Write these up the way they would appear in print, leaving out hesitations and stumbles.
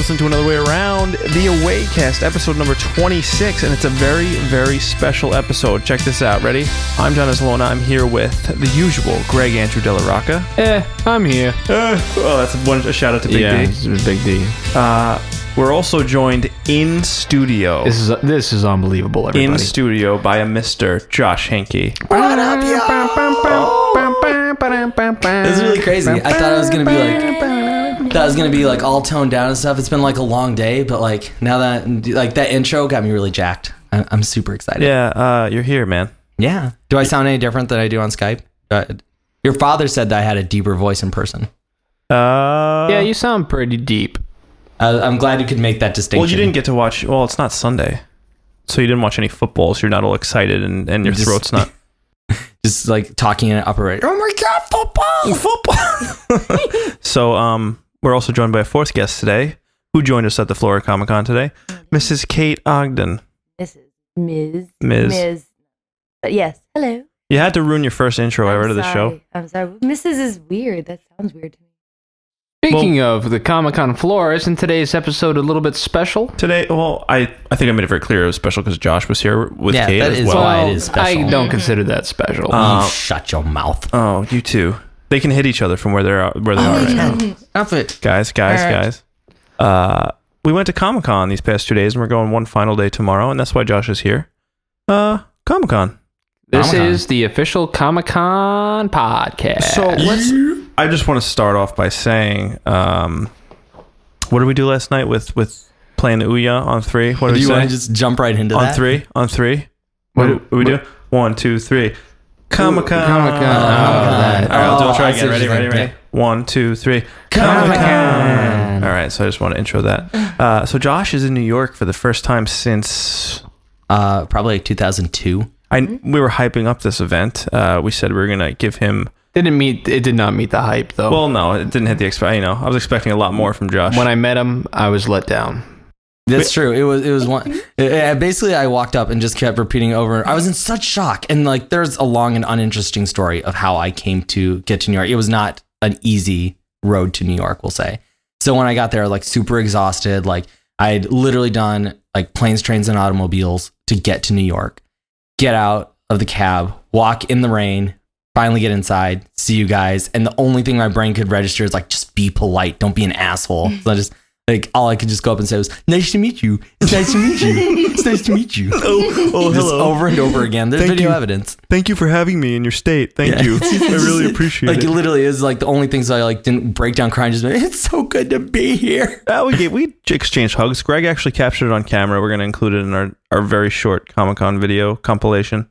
listening to Another Way Around, the AwayCast, episode number 26, and it's a very, very special episode. Check this out. Ready? I'm John Isolona. I'm here with the usual Greg Andrew Della Rocca. I'm here. Well, that's a shout out to Big D. Yeah, Big D. We're also joined in studio. This is unbelievable, everybody. In studio by a Mr. Josh Hinke. What up, yo? This is really crazy. I thought I was gonna be like all toned down and stuff. It's been like a long day, but like now that intro got me really jacked. I'm super excited. Yeah, you're here, man. Yeah. Do I sound any different than I do on Skype? Your father said that I had a deeper voice in person. Yeah, you sound pretty deep. I'm glad you could make that distinction. Well, you didn't get to watch. Well, it's not Sunday, so you didn't watch any football. So you're not all excited, and your throat's not. Just like talking in an upper rate. Oh my God, football! So, we're also joined by a fourth guest today, who joined us at the Florida Comicon today, Mrs. Kate Ogden. This is Ms. But yes, hello. You had to ruin your first intro ever to the show. I'm sorry. Mrs. is weird. That sounds weird to me. Speaking of the Comicon floor, isn't today's episode a little bit special? Today, well, I think I made it very clear it was special because Josh was here with Kate that as is well. why it is special. I don't consider that special. You shut your mouth. Oh, you two. They can hit each other from where they are right now. Stop it. Guys. We went to Comicon these past 2 days, and we're going one final day tomorrow, and that's why Josh is here. Comicon. This is the official Comicon podcast. So I just want to start off by saying, what did we do last night with playing Ouya on 3? What did we say? Do you want to just jump right into that? On 3? What did we do? 1, 2, 3. Comicon. Comicon. All right, I'll try again. I see what you're Ready? saying. 1, 2, 3. Comicon. All right, so I just want to intro that. So Josh is in New York for the first time since... probably like 2002. We were hyping up this event. We said we were going to give him... It did not meet the hype, though. Well, no, it didn't hit the I was expecting a lot more from Josh. When I met him, I was let down. That's true. It was one. Basically, I walked up and just kept repeating over. I was in such shock, and like, there's a long and uninteresting story of how I came to get to New York. It was not an easy road to New York, we'll say. So when I got there, like super exhausted, like I'd literally done like planes, trains, and automobiles to get to New York. Get out of the cab, walk in the rain. Finally get inside, see you guys, and the only thing my brain could register is like, just be polite, don't be an asshole. So I just like, all I could just go up and say was, "Nice to meet you. It's nice to meet you. It's nice to meet you." Oh, just hello. over and over again. There's video evidence. Thank you for having me in your state. Thank you. I really appreciate like, it. It literally is like the only things I like didn't break down crying. Just it's so good to be here. We exchanged hugs. Greg actually captured it on camera. We're going to include it in our very short Comic-Con video compilation.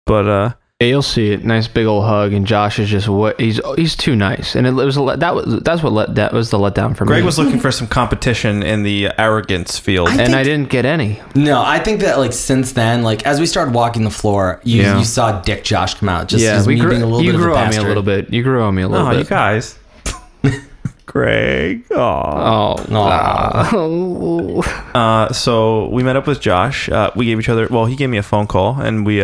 But Yeah, you'll see it. Nice big old hug, and Josh is just he's too nice, and that was the letdown for me. Greg was looking for some competition in the arrogance field, and I didn't get any. No, I think that like since then, like as we started walking the floor, you saw Dick Josh come out. Just being a little bit of a grew on me bastard. a little bit. You grew on me a little bit. You guys. Greg. Oh. So we met up with Josh. We gave each other. Well, he gave me a phone call, and we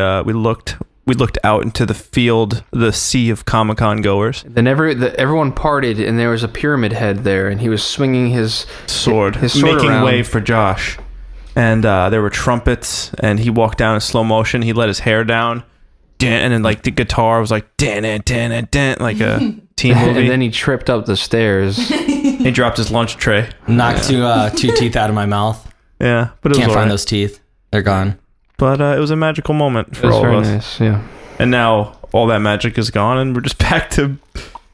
looked out into the field, the sea of Comic-Con goers. Then everyone parted, and there was a pyramid head there, and he was swinging his sword making around. way for Josh. And there were trumpets, and he walked down in slow motion. He let his hair down, and then like the guitar was like dan like a teen movie. And then he tripped up the stairs. He dropped his lunch tray. Knocked two teeth out of my mouth. Yeah, but it Can't was find right. those teeth. They're gone. But it was a magical moment for It was all very of us. nice, yeah. And now all that magic is gone, and we're just back to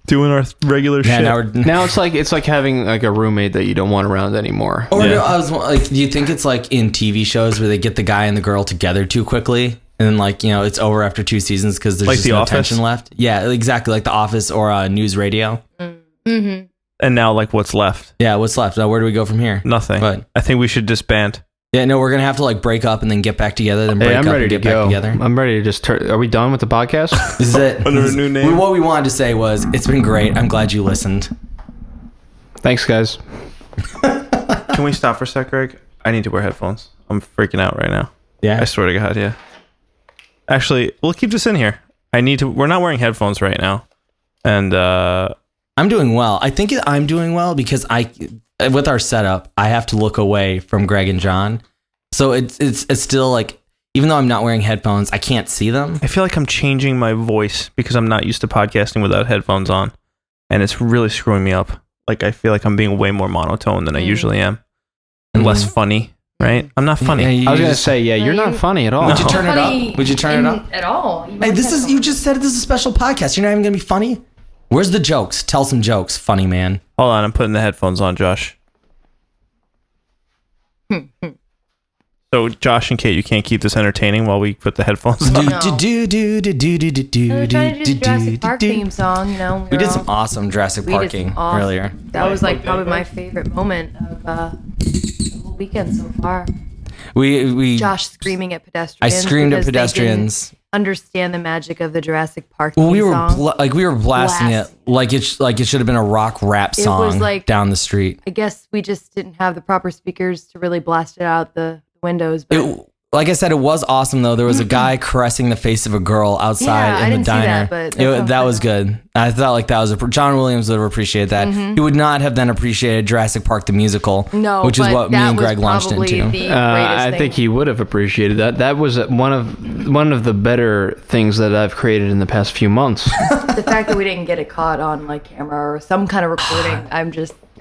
doing our regular shit. Now it's like having like a roommate that you don't want around anymore. Or no, I was like, do you think it's like in TV shows where they get the guy and the girl together too quickly, and then like, you know, it's over after 2 seasons because there's like just The no Office? tension left? Yeah, exactly, like The Office or News Radio. Mm-hmm. And now, like, what's left? Yeah, what's left? Now, where do we go from here? Nothing. What? I think we should disband. Yeah, no, we're gonna have to like break up and then get back together, then break Hey, I'm up ready and to get back go. together. I'm ready to just turn. Are we done with the podcast? This is it. Under a new name. What we wanted to say was, it's been great. I'm glad you listened. Thanks, guys. Can we stop for a sec, Greg? I need to wear headphones. I'm freaking out right now. Yeah. I swear to God, yeah. Actually, we'll keep this in here. We're not wearing headphones right now. And I'm doing well. I think I'm doing well because with our setup, I have to look away from Greg and John. So it's still like, even though I'm not wearing headphones, I can't see them. I feel like I'm changing my voice because I'm not used to podcasting without headphones on. And it's really screwing me up. Like, I feel like I'm being way more monotone than I usually am. And less funny, right? I'm not funny. Yeah, I was going to say, you're not funny at all. Would you turn it up? Would you turn it up? At all. Hey, you just said this is a special podcast. You're not even going to be funny? Where's the jokes? Tell some jokes, funny man. Hold on, I'm putting the headphones on, Josh. So, Josh and Kate, you can't keep this entertaining while we put the headphones on. We were trying to do the Jurassic Park theme song, you know. We did some awesome Jurassic Parking earlier. That was like probably my favorite moment of the whole weekend so far. We Josh screaming at I pedestrians. screamed at because they pedestrians. didn't understand the magic of the Jurassic Park Well, theme we were song. we were blasting it like it should have been a rock rap It song was like- down the street. I guess we just didn't have the proper speakers to really blast it out the windows. But Like I said, it was awesome though. There was a guy caressing the face of a girl outside Yeah, I in the didn't see diner. that, but that That sounds was good. I thought like that was John Williams would have appreciated that. He would not have then appreciated Jurassic Park the musical, no, which is but what me that and was Greg launched probably into. the I greatest think thing. he would have appreciated that. That was one of the better things that I've created in the past few months. The fact that we didn't get it caught on like camera or some kind of recording.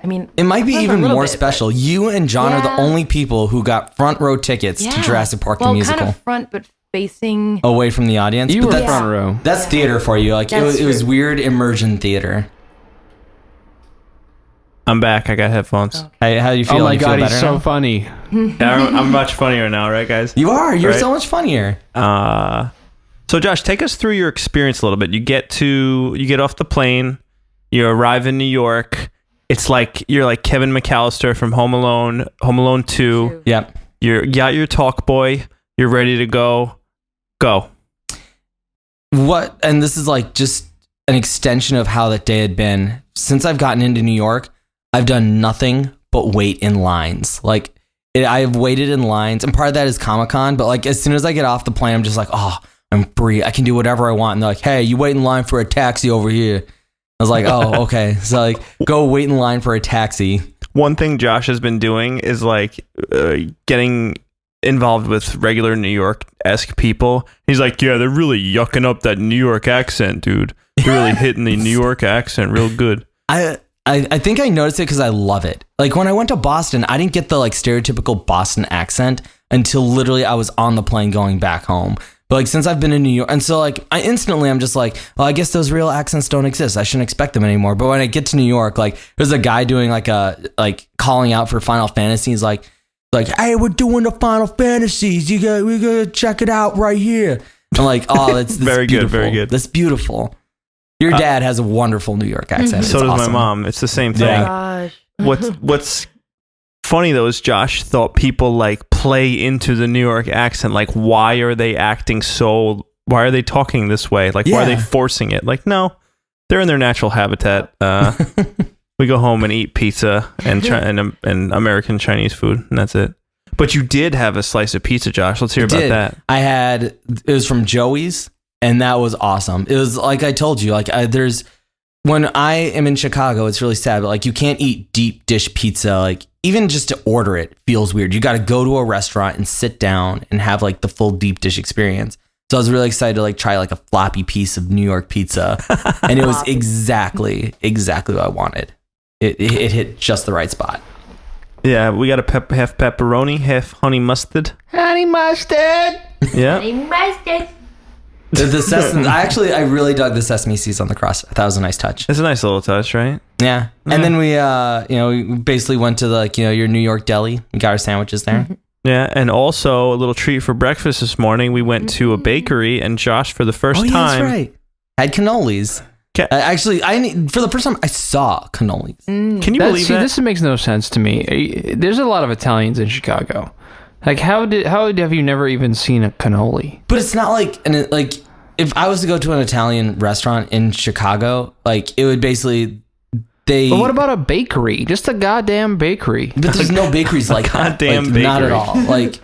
It might be a even little more bit, special. You and John are the Yeah. only people who got front row tickets to Jurassic Park the musical. Kind of front, but facing. Away from the audience. You But were that's- front row. That's theater for you. Like That's it was true. weird immersion theater. I'm back. I got headphones. Hey, how do you feel? Oh my You feel god, he's better so now? funny. Yeah, I'm much funnier now, right, guys? You are. You're Right? so much funnier. So, Josh, take us through your experience a little bit. You get off the plane, you arrive in New York. It's like you're like Kevin McAllister from Home Alone 2. Yep. You got your talk boy. You're ready to go. Go. What? And this is like just an extension of how that day had been. Since I've gotten into New York, I've done nothing but wait in lines. Like I've waited in lines, and part of that is Comicon. But like as soon as I get off the plane, I'm just like, oh, I'm free. I can do whatever I want. And they're like, hey, you wait in line for a taxi over here. I was like, oh, okay. So like, go wait in line for a taxi. One thing Josh has been doing is like getting involved with regular New York-esque people. He's like, yeah, they're really yucking up that New York accent, dude. They're really hitting the New York accent real good. I think I noticed it because I love it. Like when I went to Boston, I didn't get the like stereotypical Boston accent until literally I was on the plane going back home. But like since I've been in New York, and so like I'm just like, well, I guess those real accents don't exist. I shouldn't expect them anymore. But when I get to New York, like there's a guy doing like calling out for Final Fantasy. He's like, hey, we're doing the Final Fantasies. We gotta check it out right here. I'm like, oh, that's Very good, beautiful. very good. That's beautiful. Your dad has a wonderful New York accent. So It's does awesome. my mom. It's the same thing. Yeah. Gosh. What's funny though is Josh thought people like play into the New York accent. Like, why are they acting so? Why are they talking this way? Like, why are they forcing it? Like, no, they're in their natural habitat. We go home and eat pizza and American Chinese food, and that's it. But you did have a slice of pizza, Josh. Let's hear about that. It was from Joey's, and that was awesome. It was like I told you, like when I am in Chicago, it's really sad, but like you can't eat deep dish pizza. Like even just to order it feels weird. You got to go to a restaurant and sit down and have like the full deep dish experience. So I was really excited to like try like a floppy piece of New York pizza, and it was exactly what I wanted. It hit just the right spot. Yeah, we got a half pepperoni, half honey mustard. Honey mustard. Yeah. The sesame, I really dug the sesame seeds on the crust. I thought it was a nice touch. It's a nice little touch, right? Yeah. And then we basically went to your New York deli. We got our sandwiches there. Yeah, and also a little treat for breakfast this morning. We went to a bakery, and Josh, for the first time, that's right. Had cannolis. For the first time, I saw cannolis. Can you believe that? This makes no sense to me. There's a lot of Italians in Chicago. Like, how have you never even seen a cannoli? But it's not like if I was to go to an Italian restaurant in Chicago, like it would basically But what about a bakery? Just a goddamn bakery. But there's no bakeries like that. Goddamn Like, bakery. not at all. Like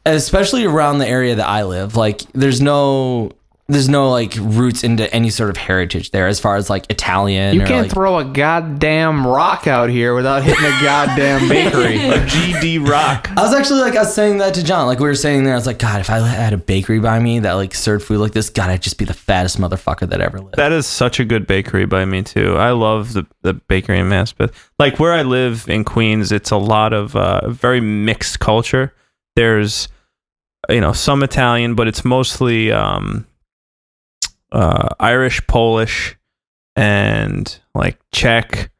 especially around the area that I live, like there's no there's no like roots into any sort of heritage there as far as like Italian. You or, can't like, throw a goddamn rock out here without hitting a goddamn bakery. A GD rock. I was saying that to John. Like we were saying there, I was like, God, if I had a bakery by me that like served food like this, God, I'd just be the fattest motherfucker that ever lived. That is such a good bakery by me too. I love the bakery in Mass, but like where I live in Queens, it's a lot of very mixed culture. There's some Italian, but it's mostly Irish, Polish, and like Czech,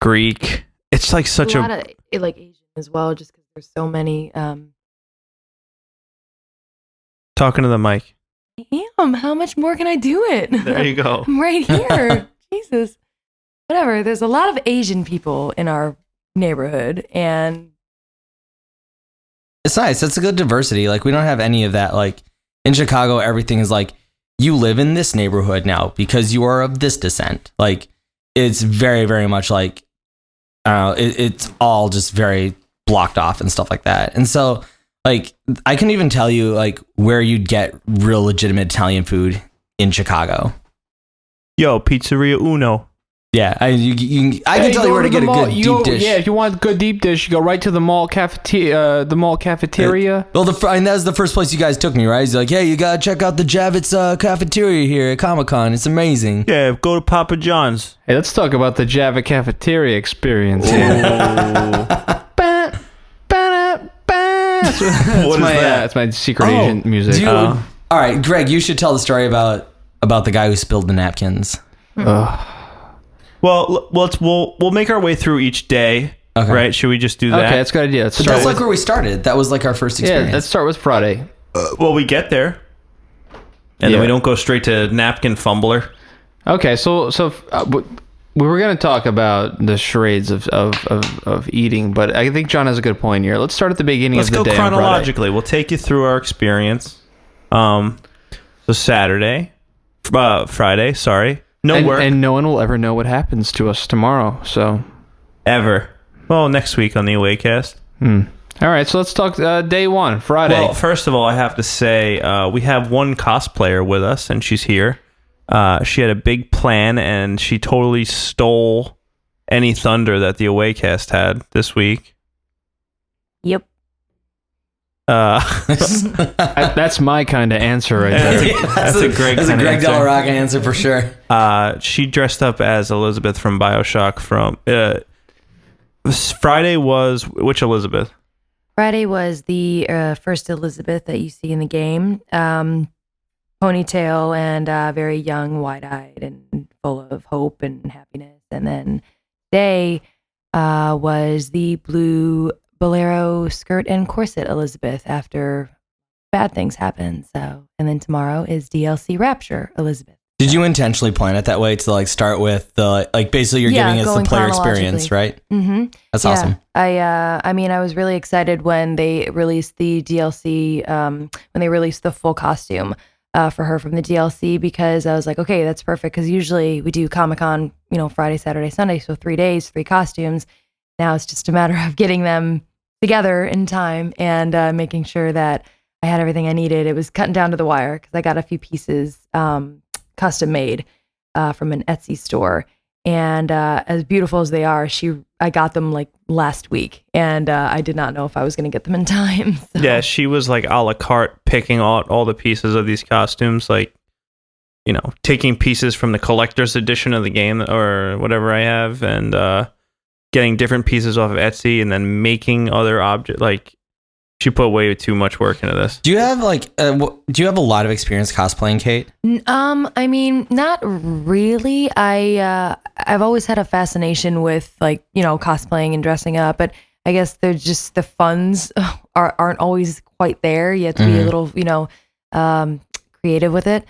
Greek. It's like such a lot of like Asian as well, just because there's so many. Talking to the mic. I am. How much more can I do it? There you go. I'm right here. Jesus. Whatever. There's a lot of Asian people in our neighborhood, and it's nice. It's a good diversity. Like we don't have any of that. Like in Chicago, everything is like, you live in this neighborhood now because you are of this descent. Like it's very, very much like, it's all just very blocked off and stuff like that. And so like, I can even tell you like where you'd get real legitimate Italian food in Chicago. Yo, Pizzeria Uno. Yeah, I can tell you where to get a good deep dish. Yeah, if you want a good deep dish, you go right to the mall cafeteria. Well, and that was the first place you guys took me, right? He's like, hey, you gotta check out the Javits cafeteria here at Comicon. It's amazing. Yeah, go to Papa John's. Hey, let's talk about the Java cafeteria experience. That's my secret agent music. All right, Greg, you should tell the story about the guy who spilled the napkins. Well, we'll make our way through each day, right? Should we just do that? Okay, that's a good idea. That's like where we started. That was like our first experience. Yeah, let's start with Friday. Well, we get there, and then we don't go straight to napkin fumbler. Okay, so we were going to talk about the charades of eating, but I think John has a good point here. Let's start at the beginning of the day. Let's go chronologically. We'll take you through our experience. So Friday, sorry. No work. And no one will ever know what happens to us tomorrow, so. Ever. Well, next week on the AwayCast. All right, so let's talk day one, Friday. Well, first of all, I have to say, we have one cosplayer with us, and she's here. She had a big plan, and she totally stole any thunder that the AwayCast had this week. Yep. That's my kind of answer right there. That's a Greg Del Rocca answer for sure. She dressed up as Elizabeth from BioShock. Friday was which Elizabeth? Friday was the first Elizabeth that you see in the game. Ponytail and very young, wide-eyed, and full of hope and happiness. And then today was the blue bolero skirt and corset Elizabeth after bad things happen. So, and then tomorrow is DLC Rapture Elizabeth. Did you intentionally plan it that way to like start with the like basically you're giving us the player experience, right? Mm-hmm. That's awesome. I mean, I was really excited when they released the DLC, when they released the full costume for her from the DLC, because I was like, okay, that's perfect. Because usually we do Comicon, Friday, Saturday, Sunday, so 3 days, 3 costumes. Now it's just a matter of getting them together in time and making sure that I had everything I needed. It was cutting down to the wire because I got a few pieces custom made from an Etsy store, and as beautiful as they are, I got them like last week, and I did not know if I was going to get them in time. So. Yeah, she was like a la carte picking out all the pieces of these costumes, like taking pieces from the collector's edition of the game or whatever I have, and getting different pieces off of Etsy and then making other objects. Like, she put way too much work into this. Do you have a lot of experience cosplaying, Kate? I mean, not really. I've always had a fascination with cosplaying and dressing up, but I guess they're just the funds aren't always quite there. You have to be a little, creative with it.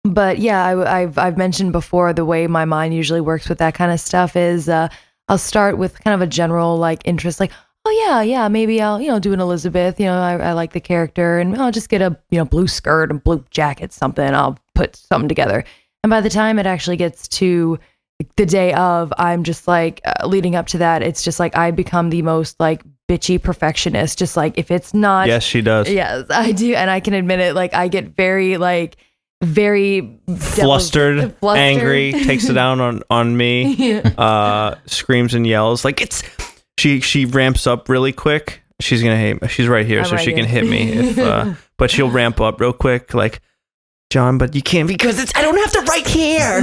But yeah, I've mentioned before, the way my mind usually works with that kind of stuff is I'll start with kind of a general interest, like, oh yeah, maybe I'll do an Elizabeth. I like the character, and I'll just get a blue skirt and blue jacket, something. I'll put something together, and by the time it actually gets to the day of, I'm just like leading up to that. It's just like I become the most like bitchy perfectionist. Just like if it's not. Yes, she does. Yes, I do, and I can admit it. Like I get very flustered, angry, takes it down on me, screams and yells. Like she ramps up really quick. She's gonna hate me. She's right here, so she can hit me. If, but she'll ramp up real quick, like, John, but you can't because I don't have the right hair.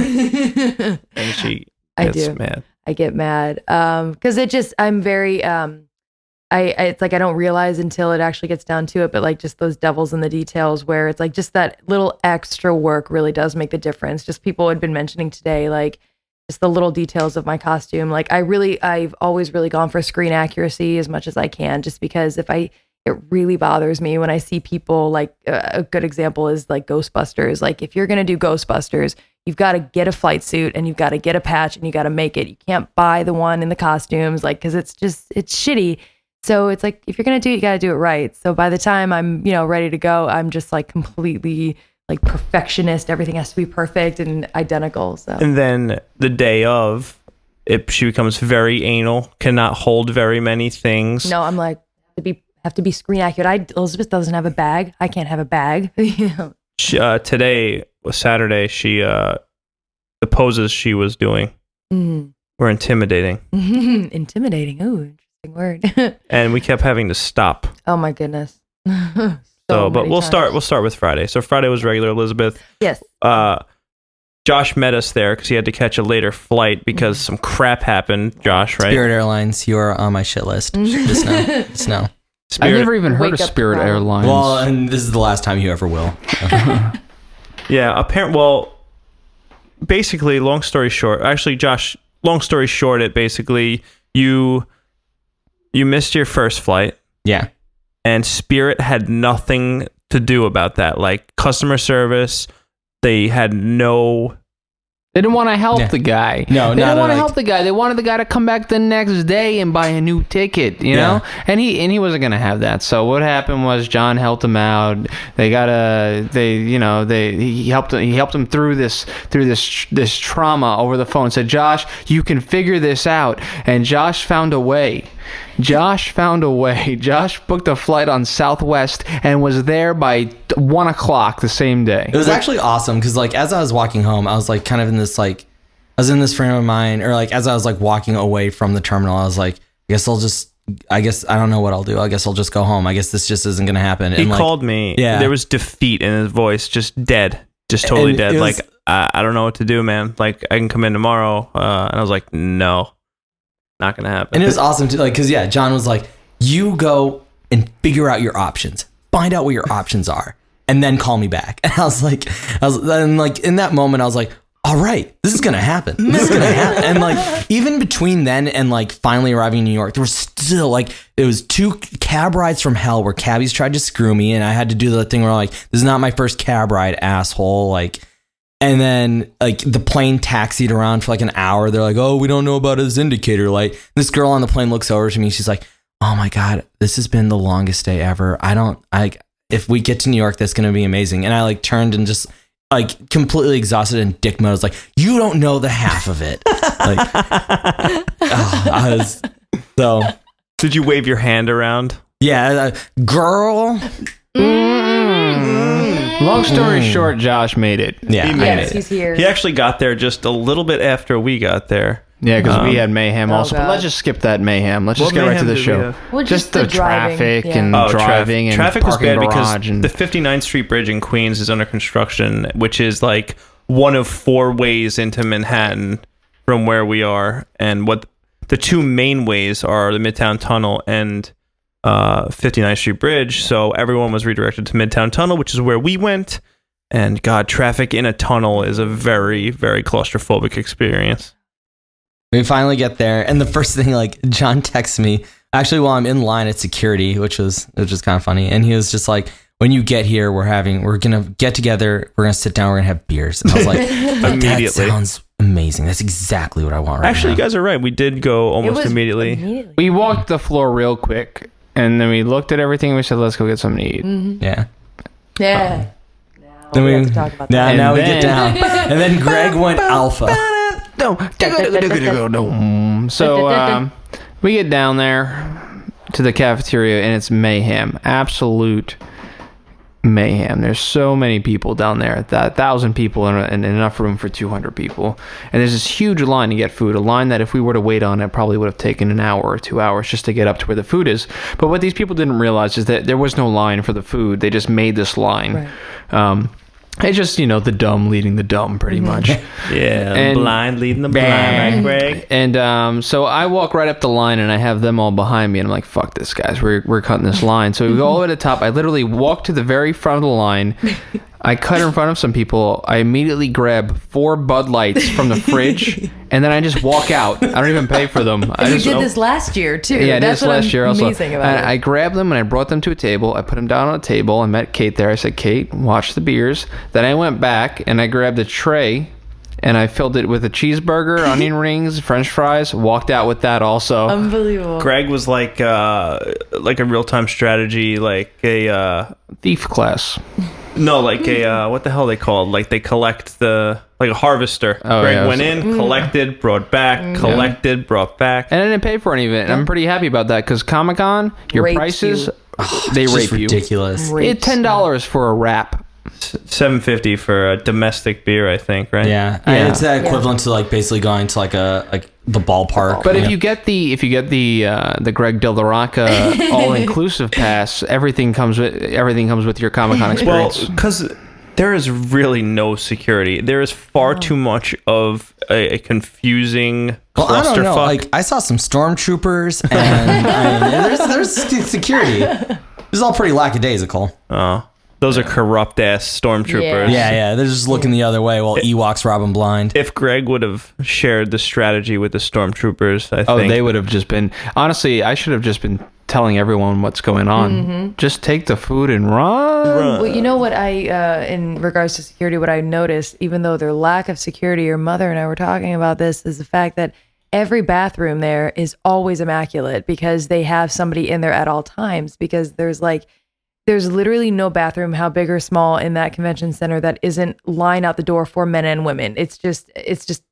And she gets mad. I get mad because I'm very it's like I don't realize until it actually gets down to it, but like just those devils in the details where it's like just that little extra work really does make the difference. Just people had been mentioning today, like just the little details of my costume. Like I've always really gone for screen accuracy as much as I can, just because it really bothers me when I see people like a good example is like Ghostbusters. Like if you're going to do Ghostbusters, you've got to get a flight suit and you've got to get a patch and you got to make it. You can't buy the one in the costumes, like, cause it's shitty. So it's like, if you're going to do it, you got to do it right. So by the time I'm, ready to go, I'm just like completely like perfectionist. Everything has to be perfect and identical. So. And then the day of, she becomes very anal, cannot hold very many things. No, I'm like, have to be screen accurate. Elizabeth doesn't have a bag. I can't have a bag. Today was Saturday. The poses she was doing were intimidating. Intimidating. Ooh. Word. And we kept having to stop. Oh my goodness. But we'll start with Friday. So Friday was regular Elizabeth. Yes. Josh met us there because he had to catch a later flight because some crap happened. Josh, right? Spirit Airlines, you are on my shit list. Just know. I've never even heard of Spirit Airlines. Well, and this is the last time you ever will. Yeah, basically, long story short, actually, Josh, long story short, you missed your first flight. Yeah. And Spirit had nothing to do about that. Like customer service, they didn't want to help the guy. No, they didn't want to help the guy. They wanted the guy to come back the next day and buy a new ticket, you know? And he wasn't going to have that. So what happened was John helped him out. He helped him through this trauma over the phone. Said, "Josh, you can figure this out." And Josh found a way. Josh booked a flight on Southwest and was there by 1:00 the same day. It was actually awesome because, like, as I was walking home, I was like, kind of in this like, I was in this frame of mind, or like, as I was like walking away from the terminal, I was like, I guess I don't know what I'll do. I guess I'll just go home. I guess this just isn't gonna happen. He called me. Yeah, there was defeat in his voice, just dead, just totally dead. Like, I don't know what to do, man. Like, I can come in tomorrow, and I was like, no. Not gonna happen. And it was awesome too, like, because John was like, you go and figure out your options, find out what your options are, and then call me back. And I was like, in that moment I was like, all right, this is gonna happen. And like, even between then and like finally arriving in New York, there was still like, it was 2 cab rides from hell where cabbies tried to screw me, and I had to do the thing where I'm like, this is not my first cab ride, asshole. Like, and then like the plane taxied around for like an hour. They're like, oh, we don't know about his indicator light. This girl on the plane looks over to me. She's like, oh my God, this has been the longest day ever. If we get to New York, that's going to be amazing. And I like turned and just like completely exhausted and dick mode. I was like, you don't know the half of it. Like, I was so. Did you wave your hand around? Yeah. Girl. Long story short, Josh made it. Yeah, he made it. He's here. He actually got there just a little bit after we got there. Yeah, because we had mayhem also. God. But let's just skip that mayhem. Let's just get right to the show. Well, just the traffic and driving and traffic was bad because and the 59th Street Bridge in Queens is under construction, which is like one of 4 ways into Manhattan from where we are. And what the 2 main ways are the Midtown Tunnel and 59th Street Bridge. So everyone was redirected to Midtown Tunnel, which is where we went. And God, traffic in a tunnel is a very, very claustrophobic experience. We finally get there, and the first thing, like, John texts me actually while I'm in line at security, which was kind of funny. And he was just like, when you get here, we're gonna get together, we're gonna sit down, we're gonna have beers. And I was like, immediately. That sounds amazing. That's exactly what I want right Actually, now. you guys are right. We did go almost immediately. We walked the floor real quick, and then we looked at everything, and we said, let's go get something to eat. Mm-hmm. Yeah. Yeah. Then we have to talk about that. now we get down. And then Greg went alpha. So we get down there to the cafeteria, and it's mayhem. Absolute mayhem. There's so many people down there, 1,000 people and enough room for 200 people. And there's this huge line to get food, a line that if we were to wait on it probably would have taken an hour or 2 hours just to get up to where the food is. But what these people didn't realize is that there was no line for the food. They just made this line. Right. It's just, the dumb leading the dumb, pretty much. Yeah, and blind leading the blind, right, Greg? And so I walk right up the line, and I have them all behind me, and I'm like, fuck this, guys. We're cutting this line. So we go all the way to the top. I literally walk to the very front of the line. I cut in front of some people. I immediately grab 4 Bud Lights from the fridge, and then I just walk out. I don't even pay for them. You did this last year, too. Yeah, I did this last year also. Amazing about it. I grabbed them, and I brought them to a table. I put them down on a table. I met Kate there. I said, Kate, watch the beers. Then I went back, and I grabbed a tray, and I filled it with a cheeseburger, onion rings, French fries. Walked out with that also. Unbelievable. Greg was like a real-time strategy, like a thief class. No, like a what the hell are they called? Like they collect like a harvester. Greg went in, collected, brought back, collected, brought back, and I didn't pay for any of it. And I'm pretty happy about that because Comicon, your Rapes prices, you. They rape you. Ridiculous. It's $10 for a wrap. $7.50 for a domestic beer, I think, right? Yeah. It's that equivalent to like basically going to like the ballpark. But if you get the Greg Del Rocca all-inclusive pass, everything comes with your Comicon experience. Well, because there is really no security. There is far too much of a confusing clusterfuck. I don't know. Like I saw some stormtroopers, and there's security. This is all pretty lackadaisical. Oh. Those are corrupt ass stormtroopers. Yeah. They're just looking the other way while Ewoks rob them blind. If Greg would have shared the strategy with the stormtroopers, I think. They would have just been. Honestly, I should have just been telling everyone what's going on. Mm-hmm. Just take the food and run. Well, you know what in regards to security, what I noticed, even though their lack of security, your mother and I were talking about this, is the fact that every bathroom there is always immaculate because they have somebody in there at all times because there's literally no bathroom, how big or small, in that convention center that isn't line out the door for men and women. It's just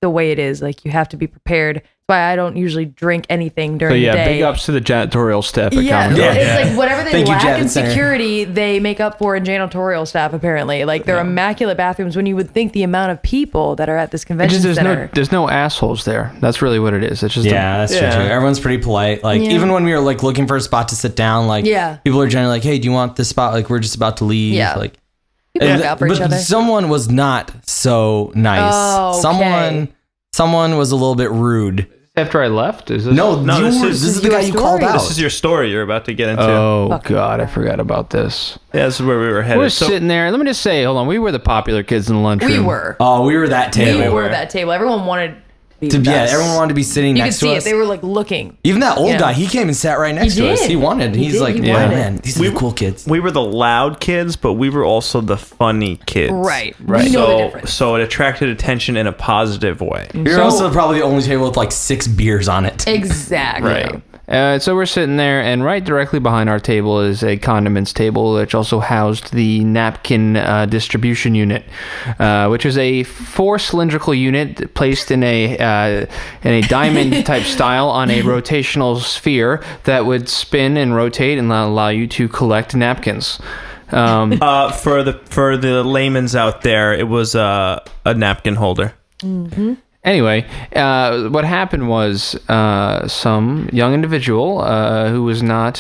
the way it is. Like, you have to be prepared. That's why I don't usually drink anything during the day. Big ups to the janitorial staff at Comicon. It's like whatever they lack in security, they make up for in janitorial staff, apparently. Like, they're immaculate bathrooms when you would think the amount of people that are at this convention center. There's no assholes there. That's really what it is. It's just that's true too. Everyone's pretty polite. Like, even when we were like looking for a spot to sit down, like people are generally like, hey, do you want this spot? Like, we're just about to leave. Yeah. Like, people look out for each other. Someone was not so nice. Oh, okay. Someone was a little bit rude. After I left? Is this? No, this is the guy you called out. This is your story you're about to get into. Oh, God, I forgot about this. Yeah, this is where we were headed. We're sitting there. Let me just say, hold on. We were the popular kids in the lunchroom. We were. Oh, we were that table. We were that table. Everyone wanted everyone wanted to be sitting next to us. You could see it. They were like looking. Even that old guy, he came and sat right next to us. He wanted. He's like, man, these are the cool kids. We were the loud kids, but we were also the funny kids. Right. We know the difference. So it attracted attention in a positive way. You're also probably the only table with like 6 beers on it. Exactly. Right. So we're sitting there, and right directly behind our table is a condiments table, which also housed the napkin distribution unit, which is a 4-cylindrical unit placed in a diamond type style on a rotational sphere that would spin and rotate and allow you to collect napkins. For the layman's out there, it was a napkin holder. Mm-hmm. Anyway, what happened was some young individual who was not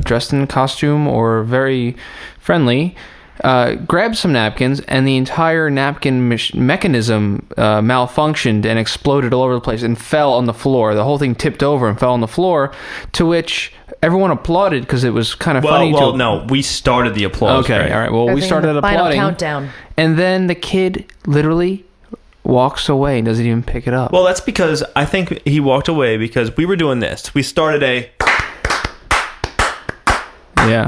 dressed in costume or very friendly grabbed some napkins, and the entire napkin mechanism malfunctioned and exploded all over the place and fell on the floor. The whole thing tipped over and fell on the floor, to which everyone applauded because it was kind of funny. Well, no, we started the applause. Okay, right? all right. Well, we started applauding. Final countdown. And then the kid literally walks away and doesn't even pick it up. Well, that's because I think he walked away because we were doing this. We started a... Yeah.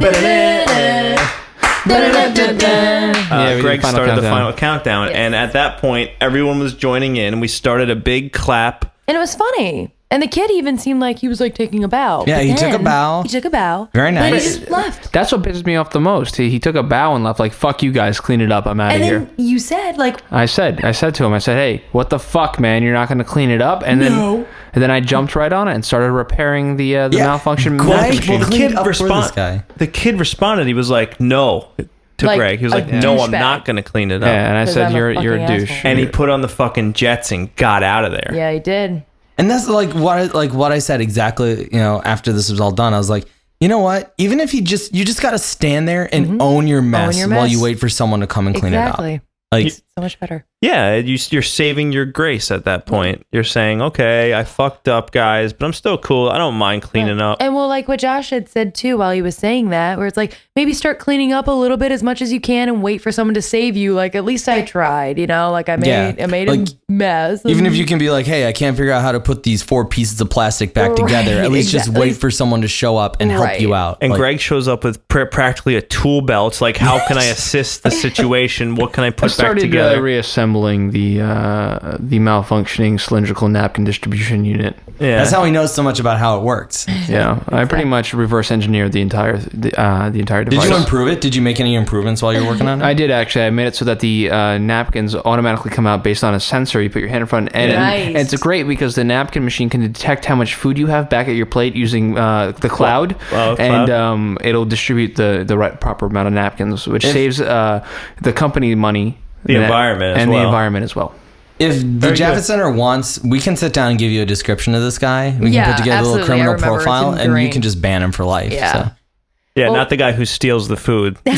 Greg started the final countdown, and at that point, everyone was joining in. We started a big clap. And it was funny. And the kid even seemed like he was like taking a bow. Yeah, But he took a then bow. He took a bow. Very Then he nice. just left. That's what pisses me off the most. He took a bow and left like, fuck you guys, clean it up. I'm out of And here. then you said like, I said to him, hey, what the fuck, man? You're not going to clean it up? And then I jumped right on it and started repairing the malfunction. Greg, machine. well, The kid responded. He was like, no. To Like Greg. He was a like, no, I'm douchebag. not going to clean it up. Yeah, and I 'Cause said, I'm a you're a fucking douche. asshole. And he put on the fucking jets and got out of there. yeah, he did. And that's what I said exactly, after this was all done. I was like, you know what? Even if you just got to stand there and own your mess your while mess. you wait for someone to come and clean Exactly. it up. Like, So much better. Yeah, you're saving your grace at that point. You're saying, okay, I fucked up, guys, but I'm still cool. I don't mind cleaning up. And well, like what Josh had said too while he was saying that, where it's like, maybe start cleaning up a little bit as much as you can and wait for someone to save you. Like, at least I tried, like I made like, a mess. even if you can be like, hey, I can't figure out how to put these 4 pieces of plastic back together, at least just wait for someone to show up and help you out. And Like, Greg shows up with practically a tool belt. It's like, how can I assist the situation? What can I I put back started together? reassembling the malfunctioning cylindrical napkin distribution unit. Yeah. that's how he knows so much about how it works. Yeah, I pretty much reverse engineered the entire device. Did you improve it? Did you make any improvements while you were working on it? I did actually. I made it so that the napkins automatically come out based on a sensor. You put your hand in front, and it's great because the napkin machine can detect how much food you have back at your plate using the cloud, and it'll distribute the right proper amount of napkins, which saves the company money, the environment as well. If the Javits Center wants, we can sit down and give you a description of this guy. We can put together a little absolutely. criminal I remember it's profile, and you ingrained. can just ban him for life. Yeah. So. Yeah, not the guy who steals the food. no.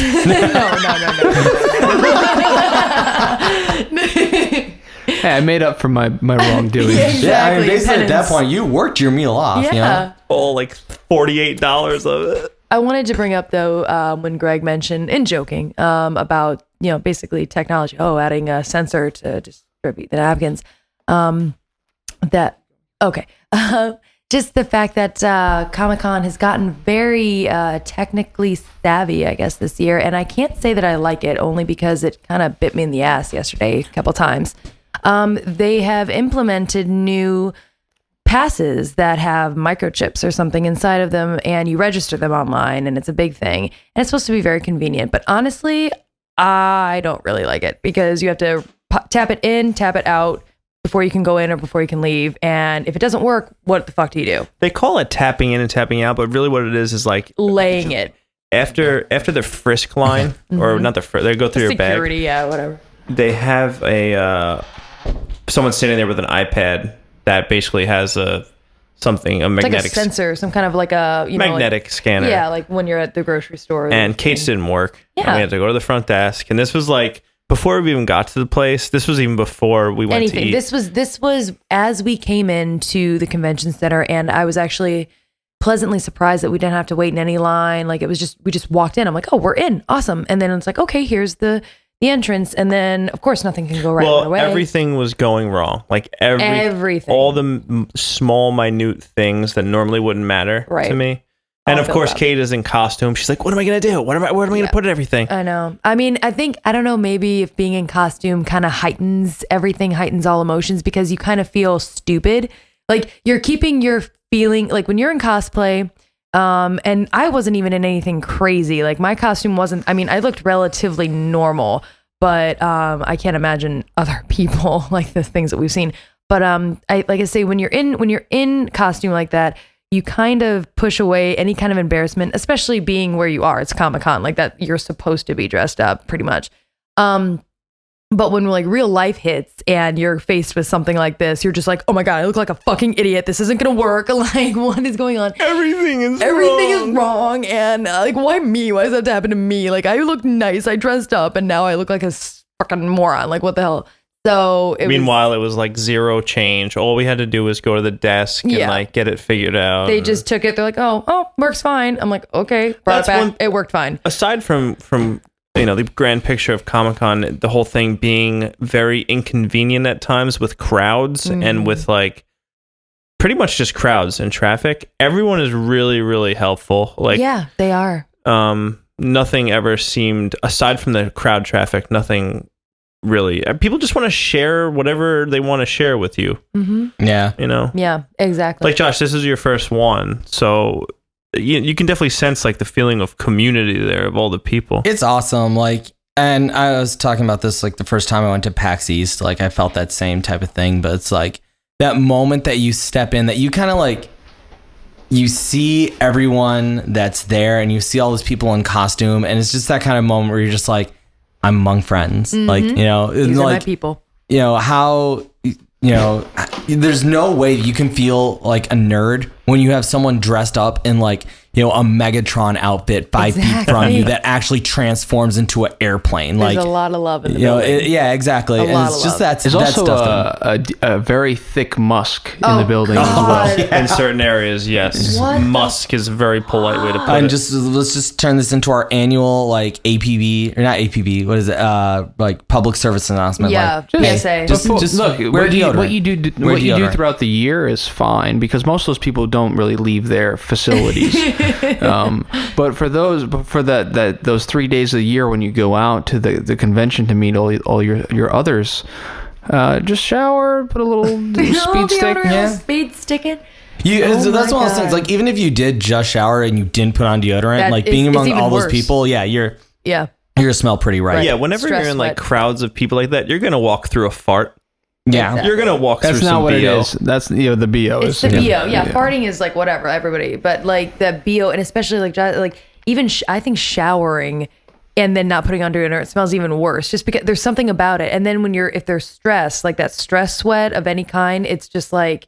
Hey, I made up for my wrongdoings. Exactly. Yeah, I mean, basically at that Penance. point, you worked your meal off. Yeah. Like $48 of it. I wanted to bring up though, when Greg mentioned, in joking, about basically technology. Oh, adding a sensor to distribute the napkins. Just the fact that Comicon has gotten very technically savvy, I guess, this year, and I can't say that I like it only because it kind of bit me in the ass yesterday a couple times. They have implemented new passes that have microchips or something inside of them, and you register them online, and it's a big thing, and it's supposed to be very convenient. But honestly, I don't really like it because you have to tap it in, tap it out before you can go in or before you can leave. And if it doesn't work, what the fuck do you do? They call it tapping in and tapping out, but really what it is like Laying it. after the frisk line, or not the frisk, they go through your bag. Security, yeah, whatever. They have someone sitting there with an iPad that basically has a It's magnetic like a sensor, some kind of like a magnetic scanner. Yeah, like when you're at the grocery store. And Kate's didn't work. Yeah. And we had to go to the front desk, and this was like before we even got to the place. This was even before we went to eat. This was as we came into the convention center, and I was actually pleasantly surprised that we didn't have to wait in any line. Like we just walked in. I'm like, oh, we're in, awesome. And then it's like, okay, here's the entrance, and then of course nothing can go right away. Everything was going wrong. Like everything, all the small, minute things that normally wouldn't matter to me. And of course, Kate is in costume. She's like, what am I going to do? Where am I going to put everything? I know. I mean, I don't know, maybe if being in costume kind of heightens everything, heightens all emotions, because you kind of feel stupid. Like you're keeping your feeling, like when you're in cosplay, and I wasn't even in anything crazy. Like my costume wasn't, I mean, I looked relatively normal, but I can't imagine other people like the things that we've seen. But like I say, when you're in costume like that, you kind of push away any kind of embarrassment, especially being where you are. It's Comicon, like that. You're supposed to be dressed up pretty much. But when like real life hits and you're faced with something like this, you're just like, oh my God, I look like a fucking idiot. This isn't going to work. Like, what is going on? Everything is wrong. And like, why me? Why does that have to happen to me? Like, I look nice. I dressed up and now I look like a fucking moron. Like, what the hell? So meanwhile, it was like zero change. All we had to do was go to the desk and like get it figured out. They just took it. They're like, oh, works fine. I'm like, okay, brought it back. It worked fine. Aside from the grand picture of Comic-Con, the whole thing being very inconvenient at times with crowds and with like pretty much just crowds and traffic. Everyone is really, really helpful. Like, yeah, they are. Nothing ever seemed, aside from the crowd traffic, nothing really. People just want to share whatever they want to share with you. Yeah. You know? Yeah, exactly. Like, Josh, this is your first one. So you can definitely sense like the feeling of community there of all the people. It's awesome. Like, and I was talking about this like the first time I went to PAX East, like I felt that same type of thing, but it's like that moment that you step in, that you kind of like, you see everyone that's there and you see all those people in costume, and it's just that kind of moment where you're just like, I'm among friends. Like, you know, These are like, my people. you know, how, you know, there's no way you can feel like a nerd when you have someone dressed up in like, you know, a Megatron outfit 5 feet from you that actually transforms into an airplane. There's Like, a lot of love in the you know, building. yeah, exactly. A And lot it's of just love. that There's also a very thick musk in the building as well. In certain areas, yes. Musk is a very polite way to put And it. just let's just turn this into our annual like APB, or not APB. What is it? Like public service announcement. Yeah, like, hey, PSA. just Look, wear what you deodorant. do, Wear what you do deodorant. throughout the year is fine, because most of those people don't really leave their facilities. But for those 3 days of the year when you go out to the convention to meet all your others, just shower, put a little speed stick. Yeah. Speed stick it. So that's my one of those things. God. Like, even if you did just shower and you didn't put on deodorant, That like is- being it's among even all those worse. people, yeah, you're gonna smell pretty right. Yeah, whenever Stress you're in like sweat. crowds of people like that, you're going to walk through a fart. Yeah. Exactly. You're going to walk That's through not some what BO. it is. That's the BO. It's the BO. Yeah, farting is like whatever, everybody. But like the BO, and especially like even I think showering and then not putting on deodorant, it smells even worse, just because there's something about it. And then if there's stress, like that stress sweat of any kind, it's just like,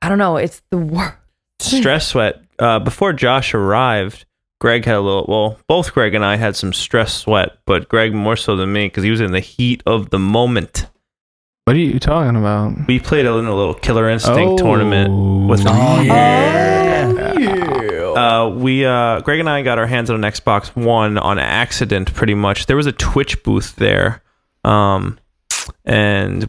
I don't know, it's the worst. Stress sweat. Before Josh arrived, Greg had both Greg and I had some stress sweat, but Greg more so than me because he was in the heat of the moment. What are you talking about? We played in a little Killer Instinct tournament with Greg and I got our hands on an Xbox One on accident, pretty much. There was a Twitch booth there, and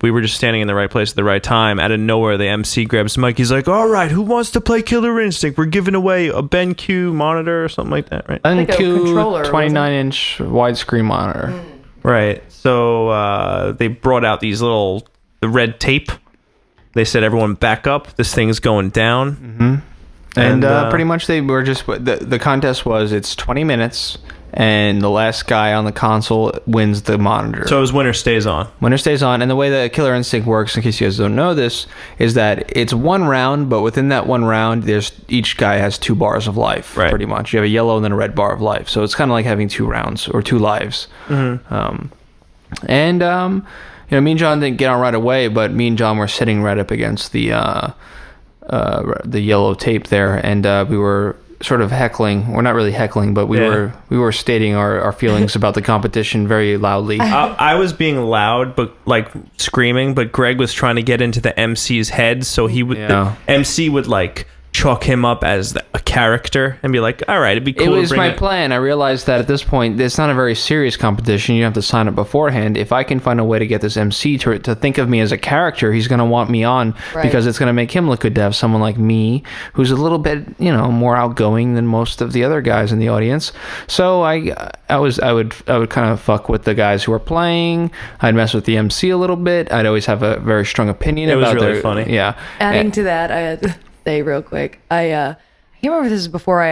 we were just standing in the right place at the right time. Out of nowhere, the MC grabs the mic. He's like, "All right, who wants to play Killer Instinct? We're giving away a BenQ monitor or something like that, right?" Like a controller, 29-inch widescreen monitor. Right. So they brought out the red tape. They said, "Everyone back up. This thing's going down." Mm-hmm. And pretty much they were just the contest was it's 20 minutes, and the last guy on the console wins the monitor. So it was winner stays on. Winner stays on, and the way that Killer Instinct works, in case you guys don't know this, is that it's one round, but within that one round, each guy has 2 bars of life, Right. pretty much. You have a yellow and then a red bar of life, so it's kind of like having 2 rounds or 2 lives. Mm-hmm. Me and John didn't get on right away, but me and John were sitting right up against the yellow tape there, and we were sort of heckling. We're not really heckling, but we were stating our feelings about the competition very loudly. I was being loud, but like screaming. But Greg was trying to get into the MC's head, so the MC would like chalk him up as a character and be like, "All right, it'd be cool." It to was bring my it. plan. I realized that at this point, it's not a very serious competition. You have to sign up beforehand. If I can find a way to get this MC to think of me as a character, he's going to want me on because it's going to make him look good to have someone like me who's a little bit, more outgoing than most of the other guys in the audience. So I would kind of fuck with the guys who are playing. I'd mess with the MC a little bit. I'd always have a very strong opinion It was about really funny. Yeah. Adding to that, I had to say real quick, I can't remember if this is before or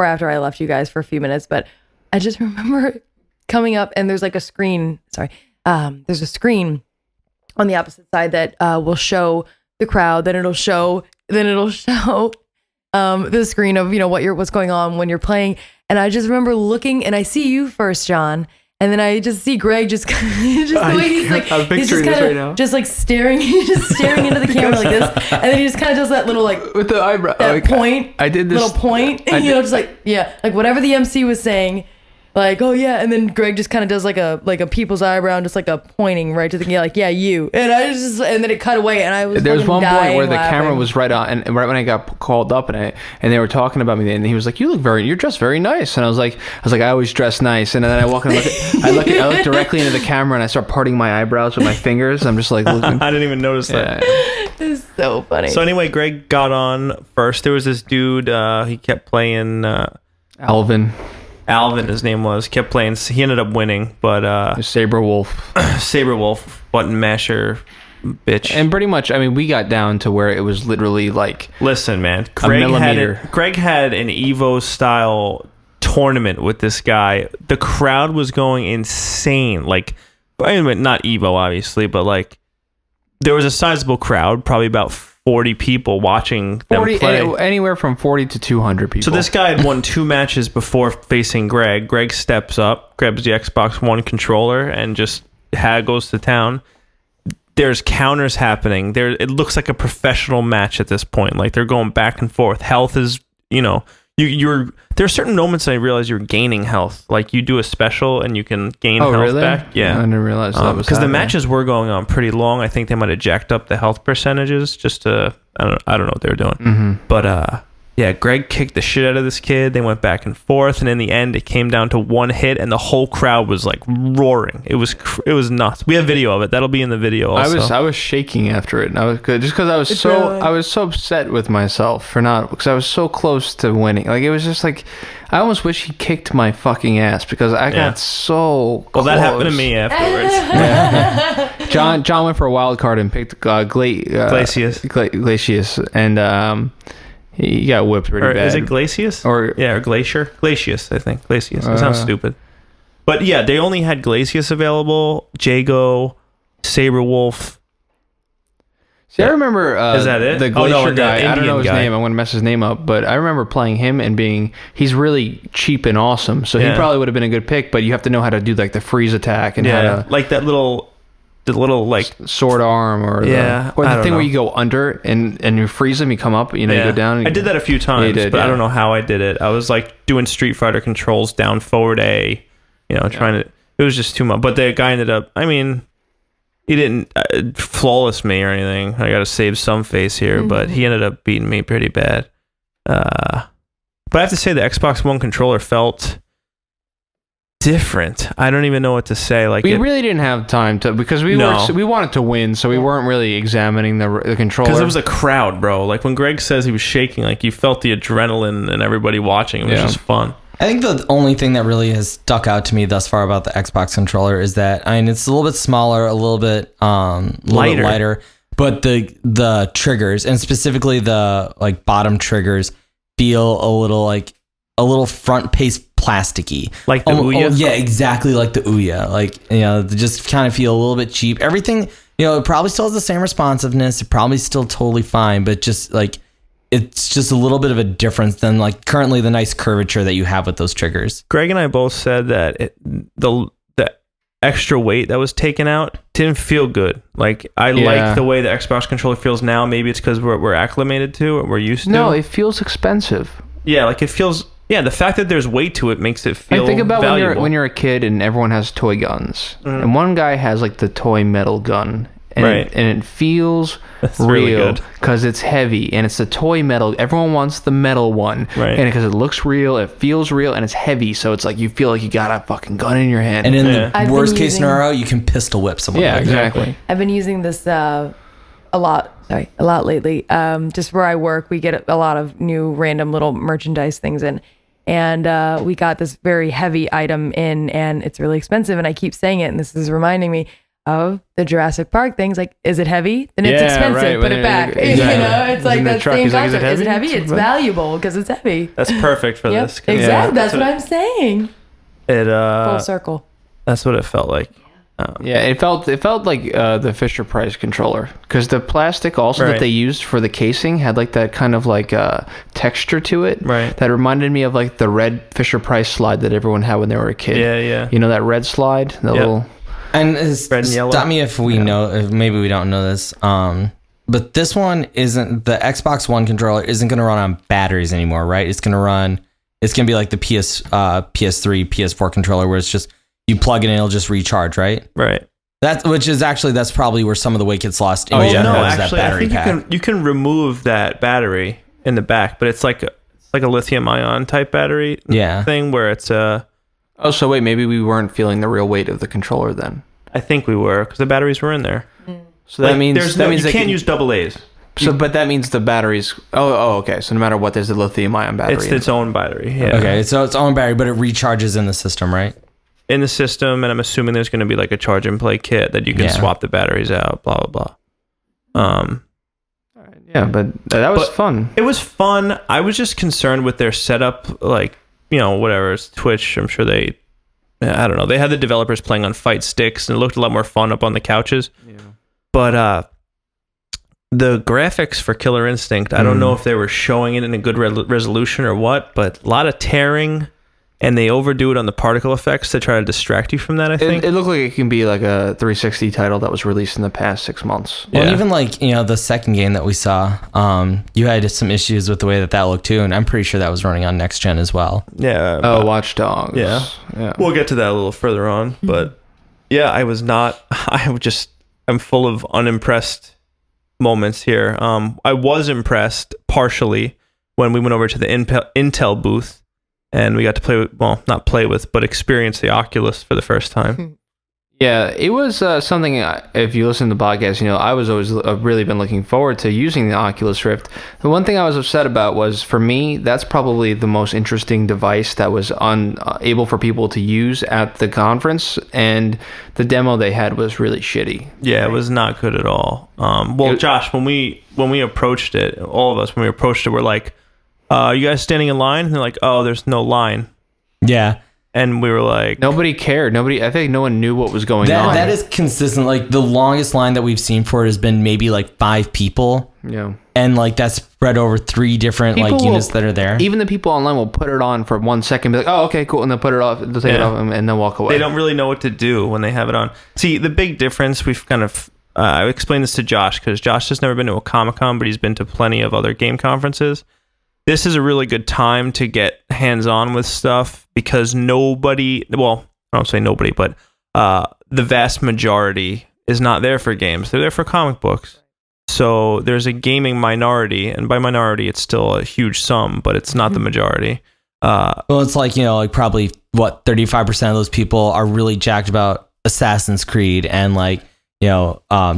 after I left you guys for a few minutes, but I just remember coming up and there's like a screen. There's a screen on the opposite side that will show the crowd. Then it'll show the screen of what's going on when you're playing. And I just remember looking, and I see you first, John. And then I just see Greg just the way he's like, I'm he's just picturing this kind right of now. just like staring, into the camera like this, and then he just kind of does that little like With the eyebrow. that point. I did this. little point, just like like whatever the MC was saying, like oh yeah, and then Greg just kind of does like a people's eyebrow, and just like a pointing right to the you, and and then it cut away, and I was There was fucking one point dying where the laughing. camera was right on, and right when I got called up, and they were talking about me, and he was like, "You're dressed very nice," and I was like, I always dress nice, and then I walk and I look directly into the camera, and I start parting my eyebrows with my fingers. I'm just like looking. I didn't even notice that. It's so funny. So anyway, Greg got on first. There was this dude. He kept playing. Alvin. Alvin, his name was, kept playing. He ended up winning, but Saber Wolf, button masher, bitch. and pretty much, I mean, we got down to where it was literally like, Listen, man, Greg had an Evo style tournament with this guy. The crowd was going insane. Like, I mean, not Evo, obviously, but like, there was a sizable crowd, probably about 40 people watching them play. Anywhere from 40 to 200 people. So this guy had won 2 matches before facing Greg. Greg steps up, grabs the Xbox One controller, and just goes to town. There's counters happening. It looks like a professional match at this point. Like, they're going back and forth. Health is, there are certain moments I realize you're gaining health. Like, you do a special and you can gain health really? back. Yeah, I didn't realize that was because the happening. matches were going on pretty long. I think they might have jacked up the health percentages just to I don't know what they were doing. Mm-hmm. But yeah, Greg kicked the shit out of this kid. They went back and forth, and in the end, it came down to one hit, and the whole crowd was like roaring. It was nuts. We have video of it. That'll be in the video. Also, I was shaking after it, and I was good just because I was so upset with myself because I was so close to winning. Like, it was just like I almost wish he kicked my fucking ass because I got so close. Well, that happened to me afterwards. Yeah. John went for a wild card and picked Glacius, and he got whipped pretty bad. Is it Glacius? Or Glacier? Glacius, I think. Glacius. It sounds stupid. But yeah, they only had Glacius available, Jago, Saberwolf. See, I remember is that it? The Glacier guy. I don't know his guy. name. I'm going to mess his name up. But I remember playing him and he's really cheap and awesome. So he probably would have been a good pick, but you have to know how to do like the freeze attack and how to... like the little like sword arm or the thing where you go under and you freeze them, you come up, you go down. I did that a few times, but I don't know how I did it. I was like doing Street Fighter controls down forward A, trying to. It was just too much. But the guy ended up. I mean, he didn't flawless me or anything. I got to save some face here, but he ended up beating me pretty bad. But I have to say the Xbox One controller felt different. I don't even know what to say. Like, we really didn't have time to because we wanted to win, so we weren't really examining the controller because it was a crowd, bro. Like when Greg says he was shaking, like you felt the adrenaline and everybody watching. It was just fun. I think the only thing that really has stuck out to me thus far about the Xbox controller is that it's a little bit smaller, a little bit lighter, but the triggers and specifically the like bottom triggers feel a little front pace plasticky, like the Ouya. Yeah, exactly like the Ouya. Like, they just kind of feel a little bit cheap. Everything, it probably still has the same responsiveness. It probably still totally fine, but just like it's just a little bit of a difference than like currently the nice curvature that you have with those triggers. Greg and I both said that the extra weight that was taken out didn't feel good. Like I like the way the Xbox controller feels now. Maybe it's because we're acclimated to it, we're used to. No, it feels expensive. Yeah, like it feels. Yeah, the fact that there's weight to it makes it feel. I think about valuable. when you're a kid and everyone has toy guns, and one guy has like the toy metal gun, and it feels real because it's heavy and it's the toy metal. Everyone wants the metal one, and because it looks real, it feels real, and it's heavy, so it's like you feel like you got a fucking gun in your hand. And in the worst case scenario, you can pistol whip someone. Yeah, exactly. I've been using this a lot lately. Just where I work, we get a lot of new random little merchandise things in. And we got this very heavy item in, and it's really expensive. And I keep saying it, and this is reminding me of the Jurassic Park things. Like, is it heavy? Then it's expensive. Right. Put it back. Exactly. It's like that same concept. Is it heavy? It's valuable because it's heavy. That's perfect for this. Exactly. That's what I'm saying. Full circle. That's what it felt like. It felt like the Fisher Price controller because the plastic also that they used for the casing had like that kind of like texture to it that reminded me of like the red Fisher Price slide that everyone had when they were a kid. Yeah. That red slide, little. And red and yellow. Stop me if we know, if maybe we don't know this. But this one isn't, the Xbox One controller isn't going to run on batteries anymore, right? It's going to be like the PS3, PS4 controller where it's just. You plug it in, it'll just recharge, right? Right. That's probably where some of the weight gets lost. No, actually, I think you can remove that battery in the back, but it's like a lithium ion type battery thing where it's Oh, so wait, maybe we weren't feeling the real weight of the controller then. I think we were because the batteries were in there. So that means you can't use double A's. So, but that means the batteries. Okay. So no matter what, there's a lithium-ion battery. It's its own battery. Yeah. Okay, so it's own battery, but it recharges in the system, right? In the system, and I'm assuming there's going to be like a charge and play kit that you can swap the batteries out. Blah blah blah. Yeah, but that was fun. It was fun. I was just concerned with their setup, like whatever. It's Twitch. I'm sure I don't know. They had the developers playing on fight sticks, and it looked a lot more fun up on the couches. Yeah. But the graphics for Killer Instinct, I don't know if they were showing it in a good resolution or what, but a lot of tearing, and they overdo it on the particle effects to try to distract you from that, I think. It looked like it can be like a 360 title that was released in the past 6 months. Well, even like, the second game that we saw, you had some issues with the way that looked too, and I'm pretty sure that was running on next gen as well. Yeah. Watch Dogs. Yeah. We'll get to that a little further on, but yeah, I'm full of unimpressed moments here. I was impressed partially when we went over to the Intel booth and we got to not play with, but experience the Oculus for the first time. Yeah, it was something, if you listen to the podcast, I was always really been looking forward to using the Oculus Rift. The one thing I was upset about was, for me, that's probably the most interesting device that was unable for people to use at the conference, and the demo they had was really shitty. Yeah, it was not good at all. Josh, when we approached it, all of us, we're like, you guys standing in line? And they're like, oh, there's no line. Yeah. And we were like... Nobody cared. I think no one knew what was going on. That is consistent. Like, the longest line that we've seen for it has been maybe like 5 people. Yeah. And like, that's spread over 3 different units that are there. Even the people online will put it on for 1 second, be like, oh, okay, cool. And they'll put it off, they'll take it off, and then walk away. They don't really know what to do when they have it on. See, the big difference, we've kind of... I explained this to Josh, because Josh has never been to a Comicon, but he's been to plenty of other game conferences. This is a really good time to get hands-on with stuff, because nobody, well, I don't say nobody, but the vast majority is not there for games. They're there for comic books. So there's a gaming minority, and by minority, it's still a huge sum, but it's not the majority. Well, it's like, probably, 35% of those people are really jacked about Assassin's Creed and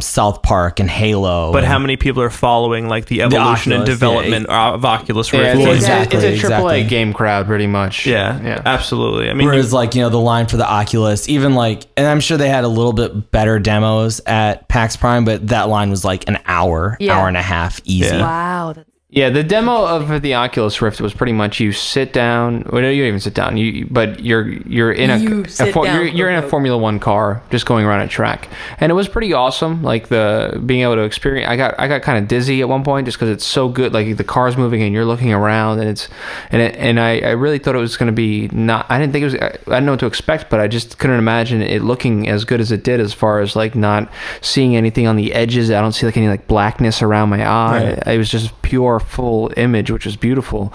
South Park and Halo. But how many people are following like the evolution and development of Oculus Rift? It's a AAA game crowd, pretty much. Yeah, absolutely. I mean, whereas the line for the Oculus, even and I'm sure they had a little bit better demos at PAX Prime, but that line was like an hour and a half easy. Yeah. Wow. Yeah, the demo of the Oculus Rift was pretty much you sit down. Well, no, you don't even sit down. You're in a Formula One car, just going around a track, and it was pretty awesome. Like being able to experience. I got kind of dizzy at one point just because it's so good. Like the car's moving and you're looking around, and I really thought it was going to be not. I didn't think it was. I didn't know what to expect, but I just couldn't imagine it looking as good as it did. As far as not seeing anything on the edges, I don't see any blackness around my eye. Right. It was just pure full image, which was beautiful,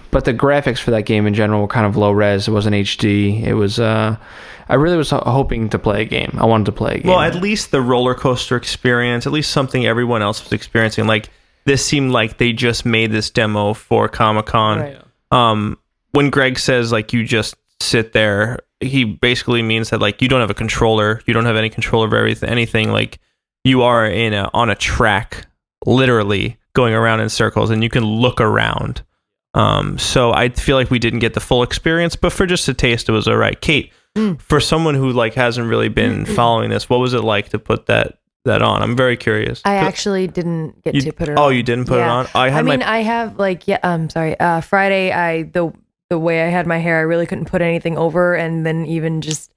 but the graphics for that game in general were kind of low res. It wasn't HD. It was I really was hoping to play a game. I wanted to play a game. Well, at least the roller coaster experience, at least something everyone else was experiencing. Like, this seemed like they just made this demo for Comic-Con. Right. When Greg says you just sit there, he basically means that you don't have a controller, you don't have any control over anything. You are on a track, literally going around in circles, and you can look around. So I feel like we didn't get the full experience, but for just a taste, it was all right. Kate, for someone who hasn't really been following this, what was it like to put that on? I'm very curious. I actually didn't get to put it on. Oh, you didn't put it on? I have Friday, the way I had my hair, I really couldn't put anything over, and then even just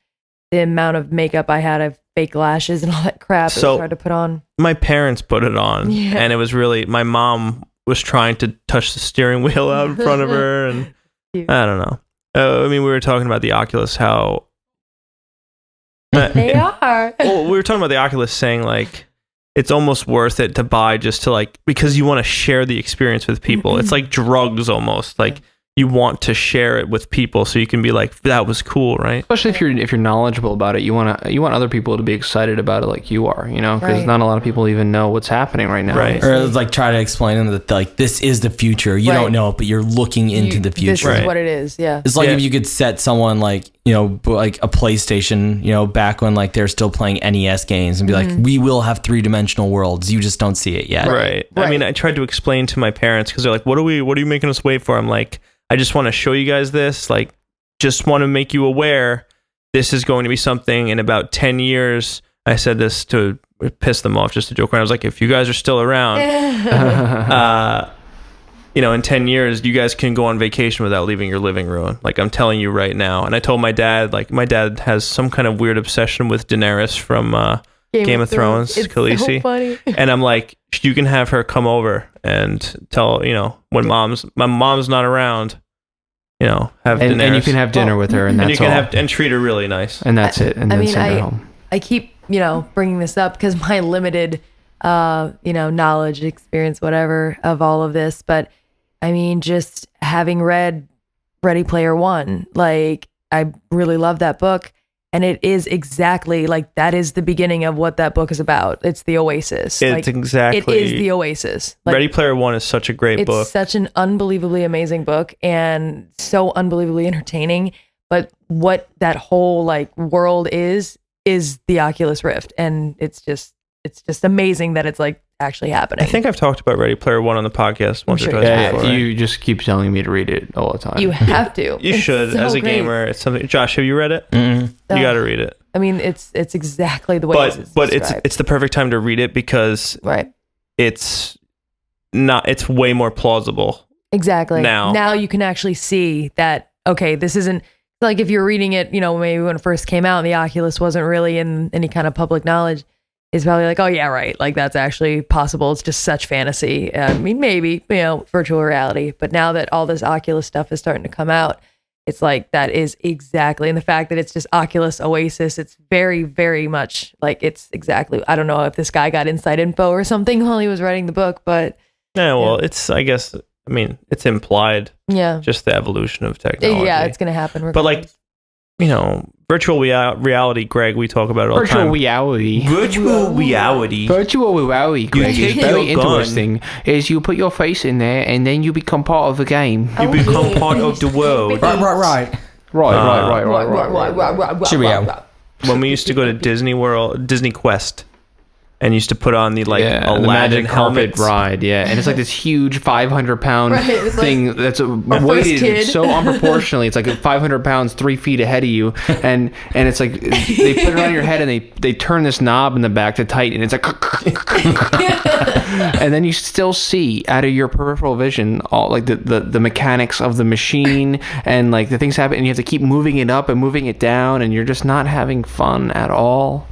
the amount of makeup I had, of fake lashes and all that crap, it was hard to put on. My parents put it on, and it was really, my mom was trying to touch the steering wheel out in front of her, and I don't know. We were talking about the Oculus, how... They are. Well, we were talking about the Oculus saying, it's almost worth it to buy just to, because you want to share the experience with people. It's like drugs almost, you want to share it with people so you can be like, that was cool, right? Especially if you're knowledgeable about it, you want other people to be excited about it like you are, because not a lot of people even know what's happening right now. Right. Or try to explain them that this is the future. You don't know it, but you're looking into the future. This is what it is, yeah. It's if you could set someone like a PlayStation, back when like they're still playing NES games and be like, we will have 3-dimensional worlds. You just don't see it yet. Right. I mean, I tried to explain to my parents because they're like, what are you making us wait for? I'm like, I just want to show you guys this. Like, just want to make you aware this is going to be something in about 10 years. I said this to piss them off, just to joke around. I was like, if you guys are still around, in 10 years, you guys can go on vacation without leaving your living room. Like, I'm telling you right now. And I told my dad, like, my dad has some kind of weird obsession with Daenerys from Game of Thrones, It's Khaleesi. so funny. And I'm like, you can have her come over and tell, when my mom's not around, have Daenerys. And you can have dinner with her, and that's you can all. and treat her really nice. And that's it. And then send her home. I keep, bringing this up because my limited, knowledge, experience, whatever, of all of this. But I mean, just having read Ready Player One, like, I really love that book. And it is exactly like, that is the beginning of what that book is about. It's the Oasis. It is the Oasis. Like, Ready Player One is such a great book. It's such an unbelievably amazing book and so unbelievably entertaining. But what that whole like world is the Oculus Rift. And it's just amazing that it's like actually happening. I think I've talked about Ready Player One on the podcast once or twice before. Yeah, you just keep telling me to read it all the time. You have to. You should, so as a great. gamer. It's something. Josh, have you read it? Mm-hmm. You got to read it. I mean, it's exactly the way But it's the perfect time to read it because right. It's way more plausible. Exactly. Now you can actually see that, okay, this isn't like if you're reading it, maybe when it first came out and the Oculus wasn't really in any kind of public knowledge, it's probably like, oh yeah, right. Like, that's actually possible. It's just such fantasy. I mean, maybe, virtual reality. But now that all this Oculus stuff is starting to come out, it's like, that is exactly. And the fact that it's just Oculus Oasis, it's very, very much like, it's exactly, I don't know if this guy got inside info or something while he was writing the book, but. Yeah, well, it's, I guess, it's implied. Yeah. Just the evolution of technology. Yeah, it's going to happen. Regardless. But like, virtual reality, Greg, we talk about it all the time. Virtual reality. Virtual reality. Virtual reality, Greg, is take very your gun. interesting. Is you put your face in there and then you become part of the game. You become part of the world. Right. Right. Cheerio. When we used to go to Disney Quest, and used to put on the the Aladdin magic carpet helmets. ride, and it's like this huge 500-pound Right, it was thing like that's first weighted kid. so unproportionally. It's like 500 pounds 3 feet ahead of you, and it's like they put it on your head and they turn this knob in the back to tighten. It's like, and then you still see out of your peripheral vision all like the mechanics of the machine and like the things happen, and you have to keep moving it up and moving it down, and you're just not having fun at all.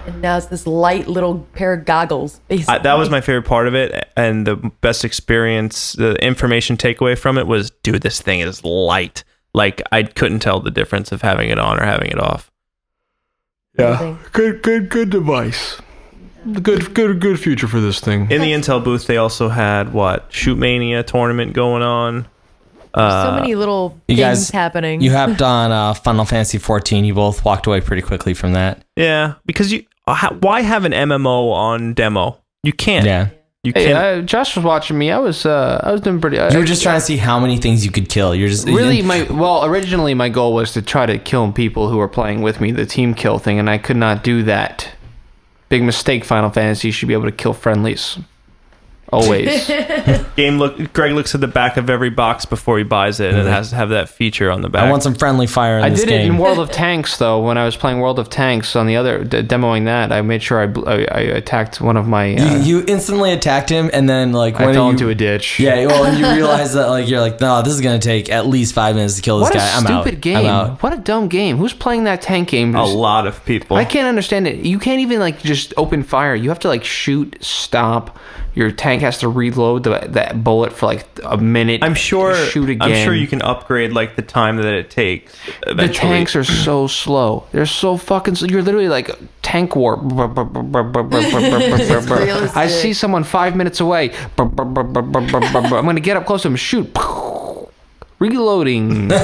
And now it's this light little pair of goggles, basically. That was my favorite part of it, and the best experience, the information takeaway from it was, dude, this thing is light. Like, I couldn't tell the difference of having it on or having it off. Yeah, good device. Good future for this thing. In the Intel booth, they also had Shoot Mania tournament going on. So many little things guys, happening. You hopped on Final Fantasy 14. You both walked away pretty quickly from that. Yeah, because why have an MMO on demo? You can't. Yeah. You can't. Hey, Josh was watching me. I was doing pretty. You were just trying to see how many things you could kill. You're just Really, originally my goal was to try to kill people who were playing with me, the team kill thing, and I could not do that. Big mistake, Final Fantasy. You should be able to kill friendlies. Always. Greg looks at the back of every box before he buys it, and it has to have that feature on the back. I want some friendly fire in this game. I did it in World of Tanks, though. When I was playing World of Tanks on the other, demoing that, I made sure I attacked one of my... You instantly attacked him, and then like when I fell into a ditch. Yeah, well, and you realize that you're like, no, this is going to take at least 5 minutes to kill this guy. I'm out. What a stupid game. I'm out. What a dumb game. Who's playing that tank game? A lot of people. I can't understand it. You can't even just open fire. You have to shoot, stop. Your tank has to reload that bullet for a minute. I'm sure. Shoot again. I'm sure you can upgrade the time that it takes. Eventually. The tanks are so slow. They're so fucking slow. You're literally like tank warp. I see someone 5 minutes away. I'm gonna get up close to him. Shoot. Reloading. Oh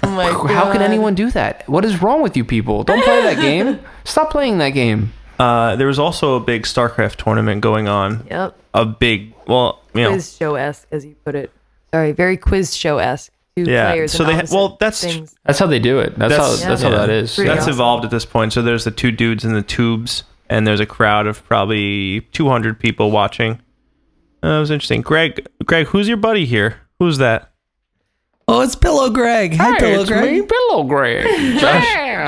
my God. How can anyone do that? What is wrong with you people? Don't play that game. Stop playing that game. There was also a big StarCraft tournament going on. Yep. A big, quiz show-esque, as you put it. Sorry, very quiz show-esque. two Yeah. players. So and they opposite that's things. That's how they do it. That's how that is. Pretty that's awesome. evolved at this point. So there's the two dudes in the tubes, and there's a crowd of probably 200 people watching. It was interesting. Greg, who's your buddy here? Who's that? Oh, it's Pillow Greg. Hi, Pillow it's Greg. me, Pillow Greg.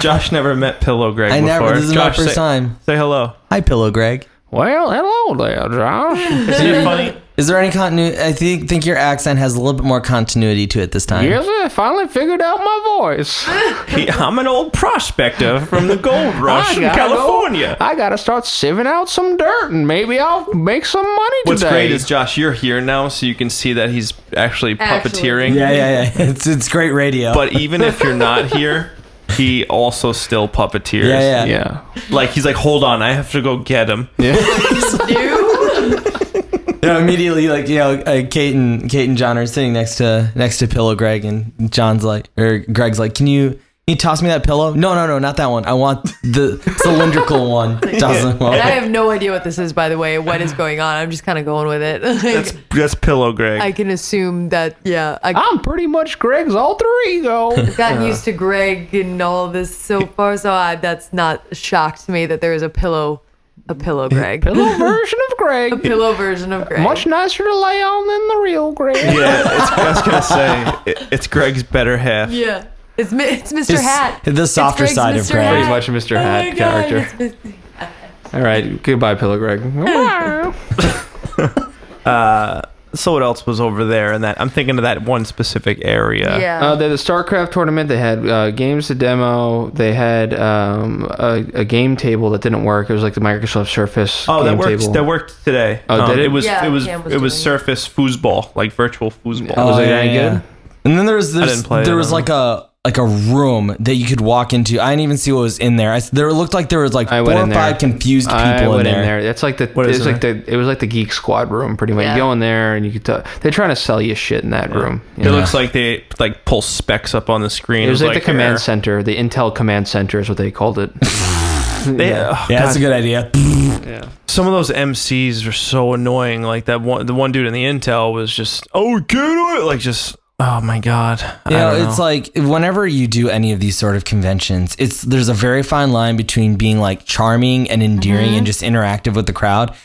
Josh never met Pillow Greg I before. never. This is Josh, my first time. Say hello. Hi, Pillow Greg. Well, hello there, Josh. Is it funny? Is there any continuity? I think your accent has a little bit more continuity to it this time. Yes, I finally figured out my voice. I'm an old prospector from the gold rush in California. I gotta start sieving out some dirt, and maybe I'll make some money What's today. great is, Josh, you're here now, so you can see that he's actually puppeteering. Yeah. It's great radio. But even if you're not here, he also still puppeteers. Yeah. Like, he's like, hold on, I have to go get him. Immediately, like, Kate and John are sitting next to Pillow Greg, and John's like, or Greg's like, can you toss me that pillow? No, not that one. I want the cylindrical one. John's like, well, And I have no idea what this is, by the way. What is going on? I'm just kind of going with it. That's Pillow Greg. I can assume that. Yeah, I'm pretty much Greg's alter ego. I've gotten used to Greg and all this so far, so that's not a shock to me that there is a pillow Greg. Pillow version of Greg. A pillow version of Greg. Much nicer to lay on than the real Greg. Yeah, I was going to say, it's Greg's better half. Yeah. It's Mr. Hat. the softer It's side of Mr. Greg. Pretty Hat. much a Mr. Oh Hat my God, character. it's Mr. All right, goodbye, Pillow Greg. So what else was over there? And that I'm thinking of that one specific area. Yeah. They had the StarCraft tournament. They had games to demo. They had a game table that didn't work. It was like the Microsoft Surface. Oh, game that worked. Table. That worked today. Oh, did it? It was Yeah, it was Cam was it was doing it. Surface foosball, like virtual foosball. Was it any good? And then there was didn't play it, there I was don't like a room that you could walk into. I didn't even see what was in there. There looked like there was like I 4 went or in 5 there. confused people I went in there. It's like What is it was like the Geek Squad room, pretty much. Yeah. You go in there and you could they're trying to sell you shit in that room. It looks like they like pull specs up on the screen. It was like the command here. center, the Intel command center is what they called it. Yeah, that's a good idea. Yeah. Some of those MCs are so annoying. Like the one dude in the Intel was just, oh, get it, like just. Oh my God. I don't know. It's like whenever you do any of these sort of conventions, there's a very fine line between being like charming and endearing and just interactive with the crowd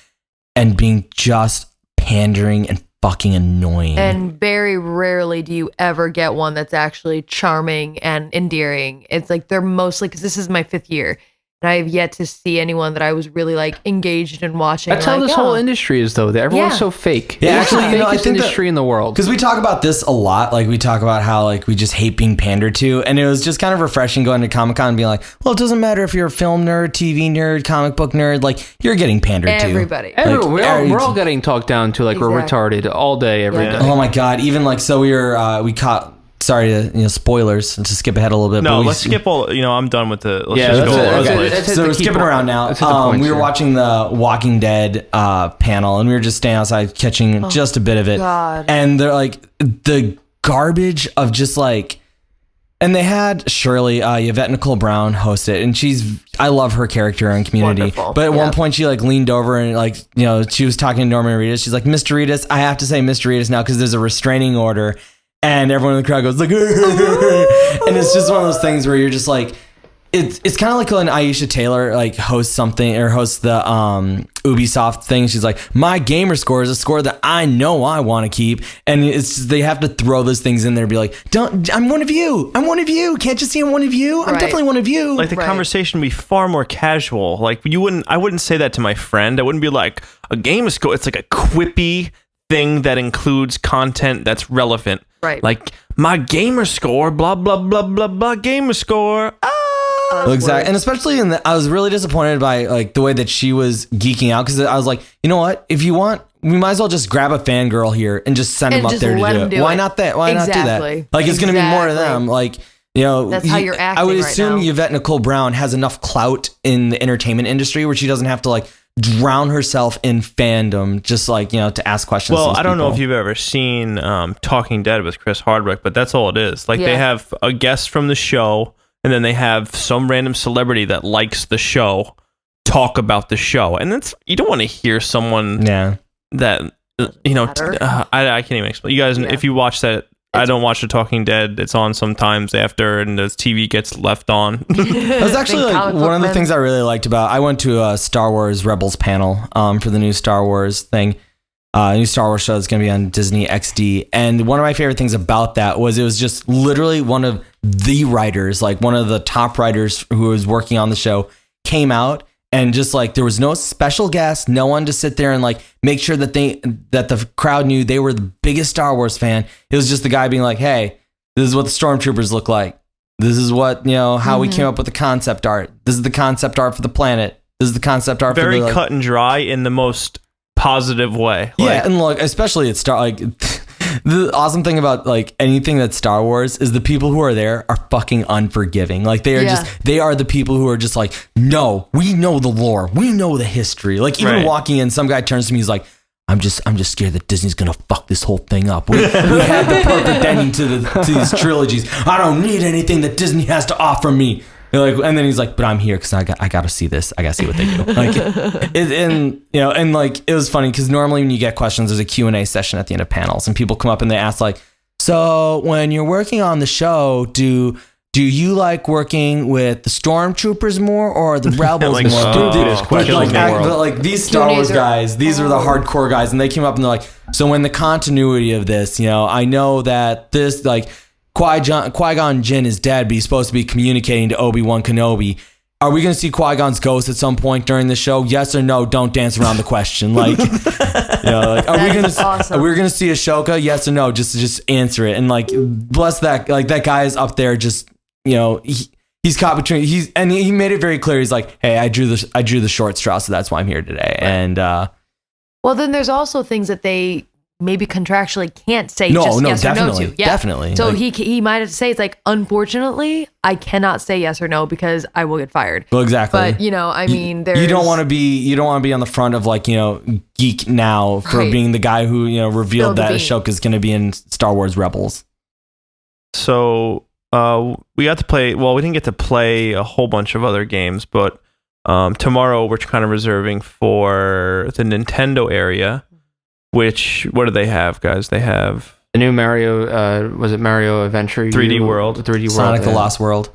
and being just pandering and fucking annoying. And very rarely do you ever get one that's actually charming and endearing. It's like they're mostly, because this is my 5th year, and I have yet to see anyone that I was really like engaged in watching. That's how like, this oh. whole industry is, though. Everyone's Yeah. so fake. Yeah, It's actually, the I fakest think industry in the world. Because we talk about this a lot. Like we talk about how like we just hate being pandered to. And it was just kind of refreshing going to Comicon and being like, well, it doesn't matter if you're a film nerd, TV nerd, comic book nerd, like you're getting pandered Everybody. to. We're all getting talked down to like we're Exactly. retarded all day, every Yeah. day. Oh my God. Even like, so we caught, sorry to, spoilers to skip ahead a little bit. No, but let's skip all. I'm done with the. Let's Yeah, just that's go it, all over that's the it, place. that's it. So the we're key skipping point. around now. Let's hit the points We were here. watching the Walking Dead panel, and we were just staying outside catching just a bit of it. God. And they're like the garbage of just like, and they had Shirley, Yvette Nicole Brown host it, and I love her character on Community. Wonderful. But at Yeah. one point she like leaned over and like, she was talking to Norman Reedus. She's like, Mr. Reedus, I have to say Mr. Reedus now because there's a restraining order. And everyone in the crowd goes like, and it's just one of those things where you're just like, it's kind of like when Aisha Taylor like hosts something or hosts the Ubisoft thing. She's like, my gamer score is a score that I know I want to keep, and they have to throw those things in there and be like, I'm one of you, can't you see I'm one of you, I'm Right. definitely one of you. Like the Right. conversation would be far more casual. Like I wouldn't say that to my friend. I wouldn't be like a game score. It's like a quippy thing that includes content that's relevant. Right. Like my gamer score, blah blah blah blah blah gamer score. Exactly. And especially I was really disappointed by like the way that she was geeking out, because I was like, you know what? If you want, we might as well just grab a fangirl here and just send And them up just there to let do 'em it. do Why it. not that? Why not do Exactly. that? Like it's going to be more of Exactly. them. Like, That's how you're I would acting right assume now. Yvette Nicole Brown has enough clout in the entertainment industry where she doesn't have to like drown herself in fandom just like, to ask questions. Well, to these I don't know people. if you've ever seen Talking Dead with Chris Hardwick, but that's all it is. Like they Yeah. have a guest from the show, and then they have some random celebrity that likes the show talk about the show, and you don't want to hear someone Yeah. that Matter. I can't even explain. You guys, Yeah. if you watch that I don't watch The Talking Dead. It's on sometimes after, and the TV gets left on. That's actually like one of the things I really liked about. I went to a Star Wars Rebels panel for the new Star Wars thing. New Star Wars show that's going to be on Disney XD. And one of my favorite things about that was it was just literally one of the writers, like one of the top writers who was working on the show, came out. And just like there was no special guest, no one to sit there and like make sure that the crowd knew they were the biggest Star Wars fan. It was just the guy being like, "Hey, this is what the stormtroopers look like. This is what, how we came up with the concept art. This is the concept art for the planet. This is the concept art very for the cut and dry in the most positive way." Yeah, and look, especially at the awesome thing about like anything that's Star Wars is the people who are there are fucking unforgiving. Like they are they are the people who are just like, no, we know the lore, we know the history. Like even walking in, some guy turns to me, he's like, I'm just scared that Disney's gonna fuck this whole thing up. We have the perfect ending to these trilogies. I don't need anything that Disney has to offer me. And then he's like, but I'm here because I got to see this. I got to see what they do. It was funny because normally when you get questions, there's a Q&A session at the end of panels, and people come up and they ask like, so when you're working on the show, do you like working with the stormtroopers more or the rebels more? These Star Wars guys, these are the hardcore guys, and they came up and they're like, so in the continuity of this, I know that this like. Qui-Gon Jinn is dead, but he's supposed to be communicating to Obi-Wan Kenobi. Are we going to see Qui-Gon's ghost at some point during the show? Yes or no? Don't dance around the question. Like, are we going to see Ahsoka? Yes or no? Just answer it. And like, bless that, like that guy is up there. Just he's caught between. He made it very clear. He's like, hey, I drew the short straw, so that's why I'm here today. Right. And well, then there's also things that they maybe contractually can't say yes or no to. Yeah. Definitely. So he might have to say, it's like, unfortunately, I cannot say yes or no because I will get fired. Well, exactly. But there's... you don't want to be on the front of like, Geek Now for being the guy who, revealed that Ahsoka is going to be in Star Wars Rebels. So we got to play, well, we didn't get to play a whole bunch of other games, but tomorrow we're kind of reserving for the Nintendo area. What do they have, guys? They have the new Mario. Was it Mario Adventure? 3D World. 3D World. Sonic the Lost World.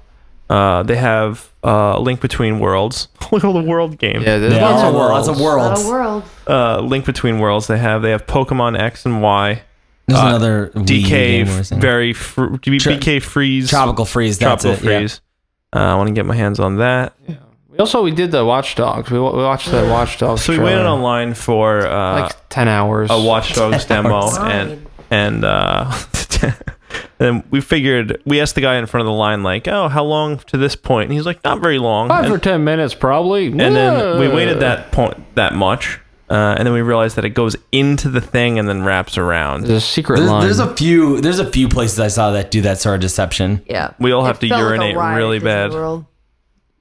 They have Link Between Worlds. Look at all the world games. Yeah, there's lots of worlds. Lots of worlds. Link Between Worlds. They have Pokemon X and Y. There's another DK BK Freeze. Tropical Freeze. Tropical Freeze. Yeah. I want to get my hands on that. Yeah. We did the Watch Dogs. We watched the Watch Dogs. So we waited online for like 10 hours. A Watch Dogs demo, and then we asked the guy in front of the line like, oh, how long to this point? And he's like, not very long. 5 or 10 minutes probably. And then we waited that much. And then we realized that it goes into the thing and then wraps around. There's a secret line. There's a few places I saw that do that sort of deception. Yeah. We all have to urinate really bad.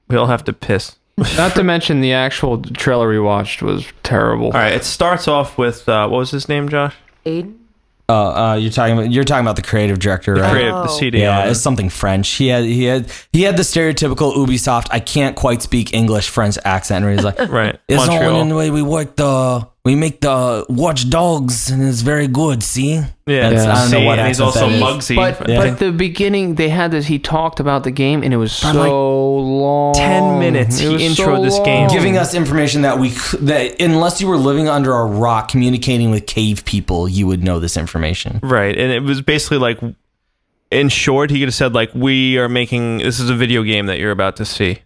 We all have to piss. Not to mention the actual trailer we watched was terrible. All right, it starts off with what was his name, Josh? Aiden. You're talking about the creative director, right? The CD. Yeah, it's something French. He had the stereotypical Ubisoft. I can't quite speak English French accent. Where he's like, right, it's all in the way we make the Watch Dogs, and it's very good. See, yeah. I don't know what and he's also Muggsy. But at the beginning, they had this. He talked about the game, and it was so long. 10 minutes. He introed this game, giving us information that unless you were living under a rock, communicating with cave people, you would know this information. Right, and it was basically like, in short, he could have said like, this is a video game that you're about to see.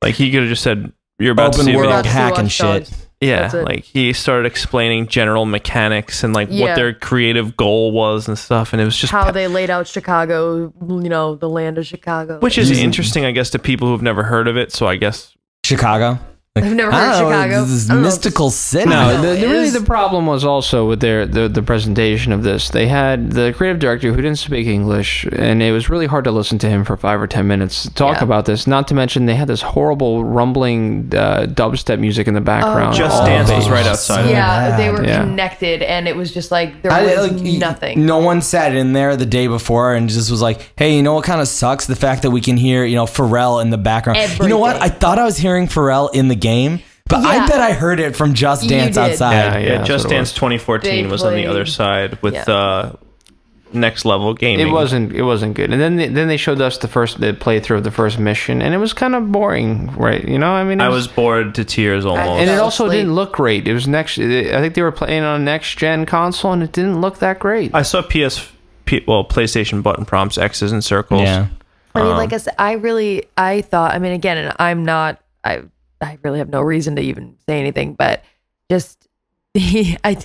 Like he could have just said, you're about to see open world hack and shit. Yeah, like he started explaining general mechanics and like what their creative goal was and stuff, and it was just how they laid out Chicago, the land of Chicago, which is interesting, I guess, to people who've never heard of it. So I guess Chicago. I've never heard of Chicago. This mystical city. No, really the problem was also with the presentation of this. They had the creative director who didn't speak English, and it was really hard to listen to him for 5 or 10 minutes talk about this. Not to mention they had this horrible rumbling dubstep music in the background. Just Dance was right outside. Yeah, they were connected, and it was just like there was nothing. No one sat in there the day before and just was like, "Hey, you know what kind of sucks? The fact that we can hear Pharrell in the background. Everything. You know what? I thought I was hearing Pharrell in the game, but I bet I heard it from Just Dance outside. Yeah, Just Dance 2014 was on the other side with next level gaming. It wasn't good. And then they showed us the playthrough of the first mission, and it was kind of boring, right? You know, I mean, I was bored to tears almost. And it also didn't look great. It was I think they were playing on a next gen console, and it didn't look that great. I saw PlayStation button prompts, X's and circles. Yeah. I mean, like I said, I thought, I mean, again, and I really have no reason to even say anything, but just, I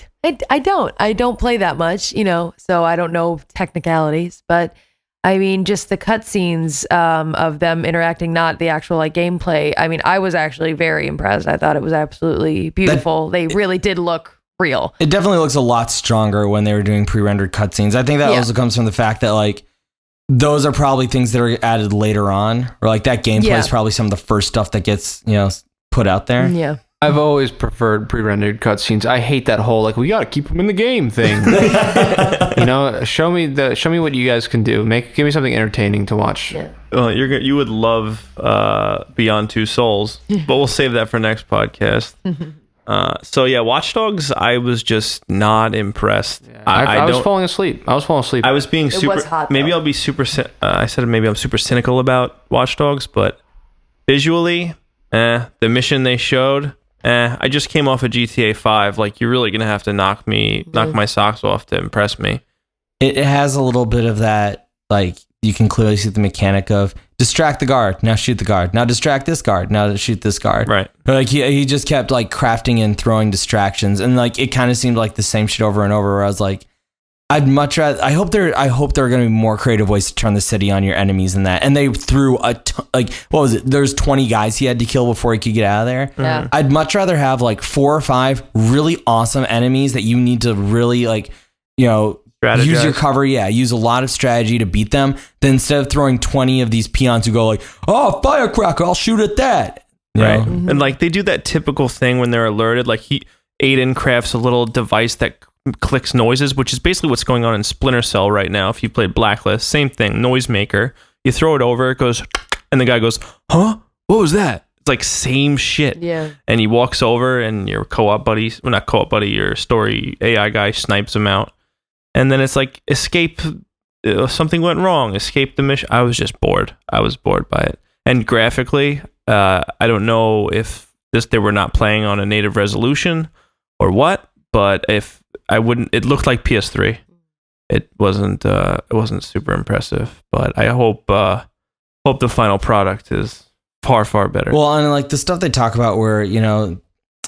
don't play that much, you know, so I don't know technicalities, but I mean, just the cutscenes of them interacting, not the actual like gameplay. I mean, I was actually very impressed. I thought it was absolutely beautiful. They really did look real. It definitely looks a lot stronger when they were doing pre-rendered cutscenes. I think that also comes from the fact that like those are probably things that are added later on, or like that gameplay is probably some of the first stuff that gets, you know, put out there. Yeah. I've always preferred pre-rendered cutscenes. I hate that whole like we gotta keep them in the game thing. You know, show me what you guys can do. Give me something entertaining to watch. Yeah. Well, you would love Beyond Two Souls, but we'll save that for next podcast. So yeah, Watch Dogs, I was just not impressed. Yeah. I was falling asleep. I was being super. Was hot, maybe I'll be super. I said maybe I'm super cynical about Watch Dogs, but visually, the mission they showed. I just came off of GTA 5. Like, you're really gonna have to knock my socks off to impress me. It has a little bit of that, like, you can clearly see the mechanic of distract the guard, now shoot the guard, now distract this guard, now shoot this guard. Right. Like he just kept like crafting and throwing distractions, and like it kind of seemed like the same shit over and over. Where I was like, I'd much rather. I hope there are going to be more creative ways to turn the city on your enemies than that. And they threw like, what was it? There's 20 guys he had to kill before he could get out of there. Yeah. I'd much rather have like 4 or 5 really awesome enemies that you need to really like, you know, strategize. Use your cover, use a lot of strategy to beat them. Then instead of throwing 20 of these peons who go like, oh, firecracker, I'll shoot at that. Right. Mm-hmm. And like they do that typical thing when they're alerted. Like Aiden crafts a little device that clicks noises, which is basically what's going on in Splinter Cell right now. If you played Blacklist, same thing, noisemaker. You throw it over, it goes, and the guy goes, huh? What was that? It's like same shit. Yeah. And he walks over and your co-op buddy, well, not co-op buddy, your story AI guy snipes him out. And then it's like, escape, something went wrong, escape the mission. I was just bored. I was bored by it. And graphically, I don't know if they were not playing on a native resolution or what, but if I wouldn't, it looked like PS3. It wasn't super impressive, but I hope the final product is far, far better. Well, and like the stuff they talk about where, you know,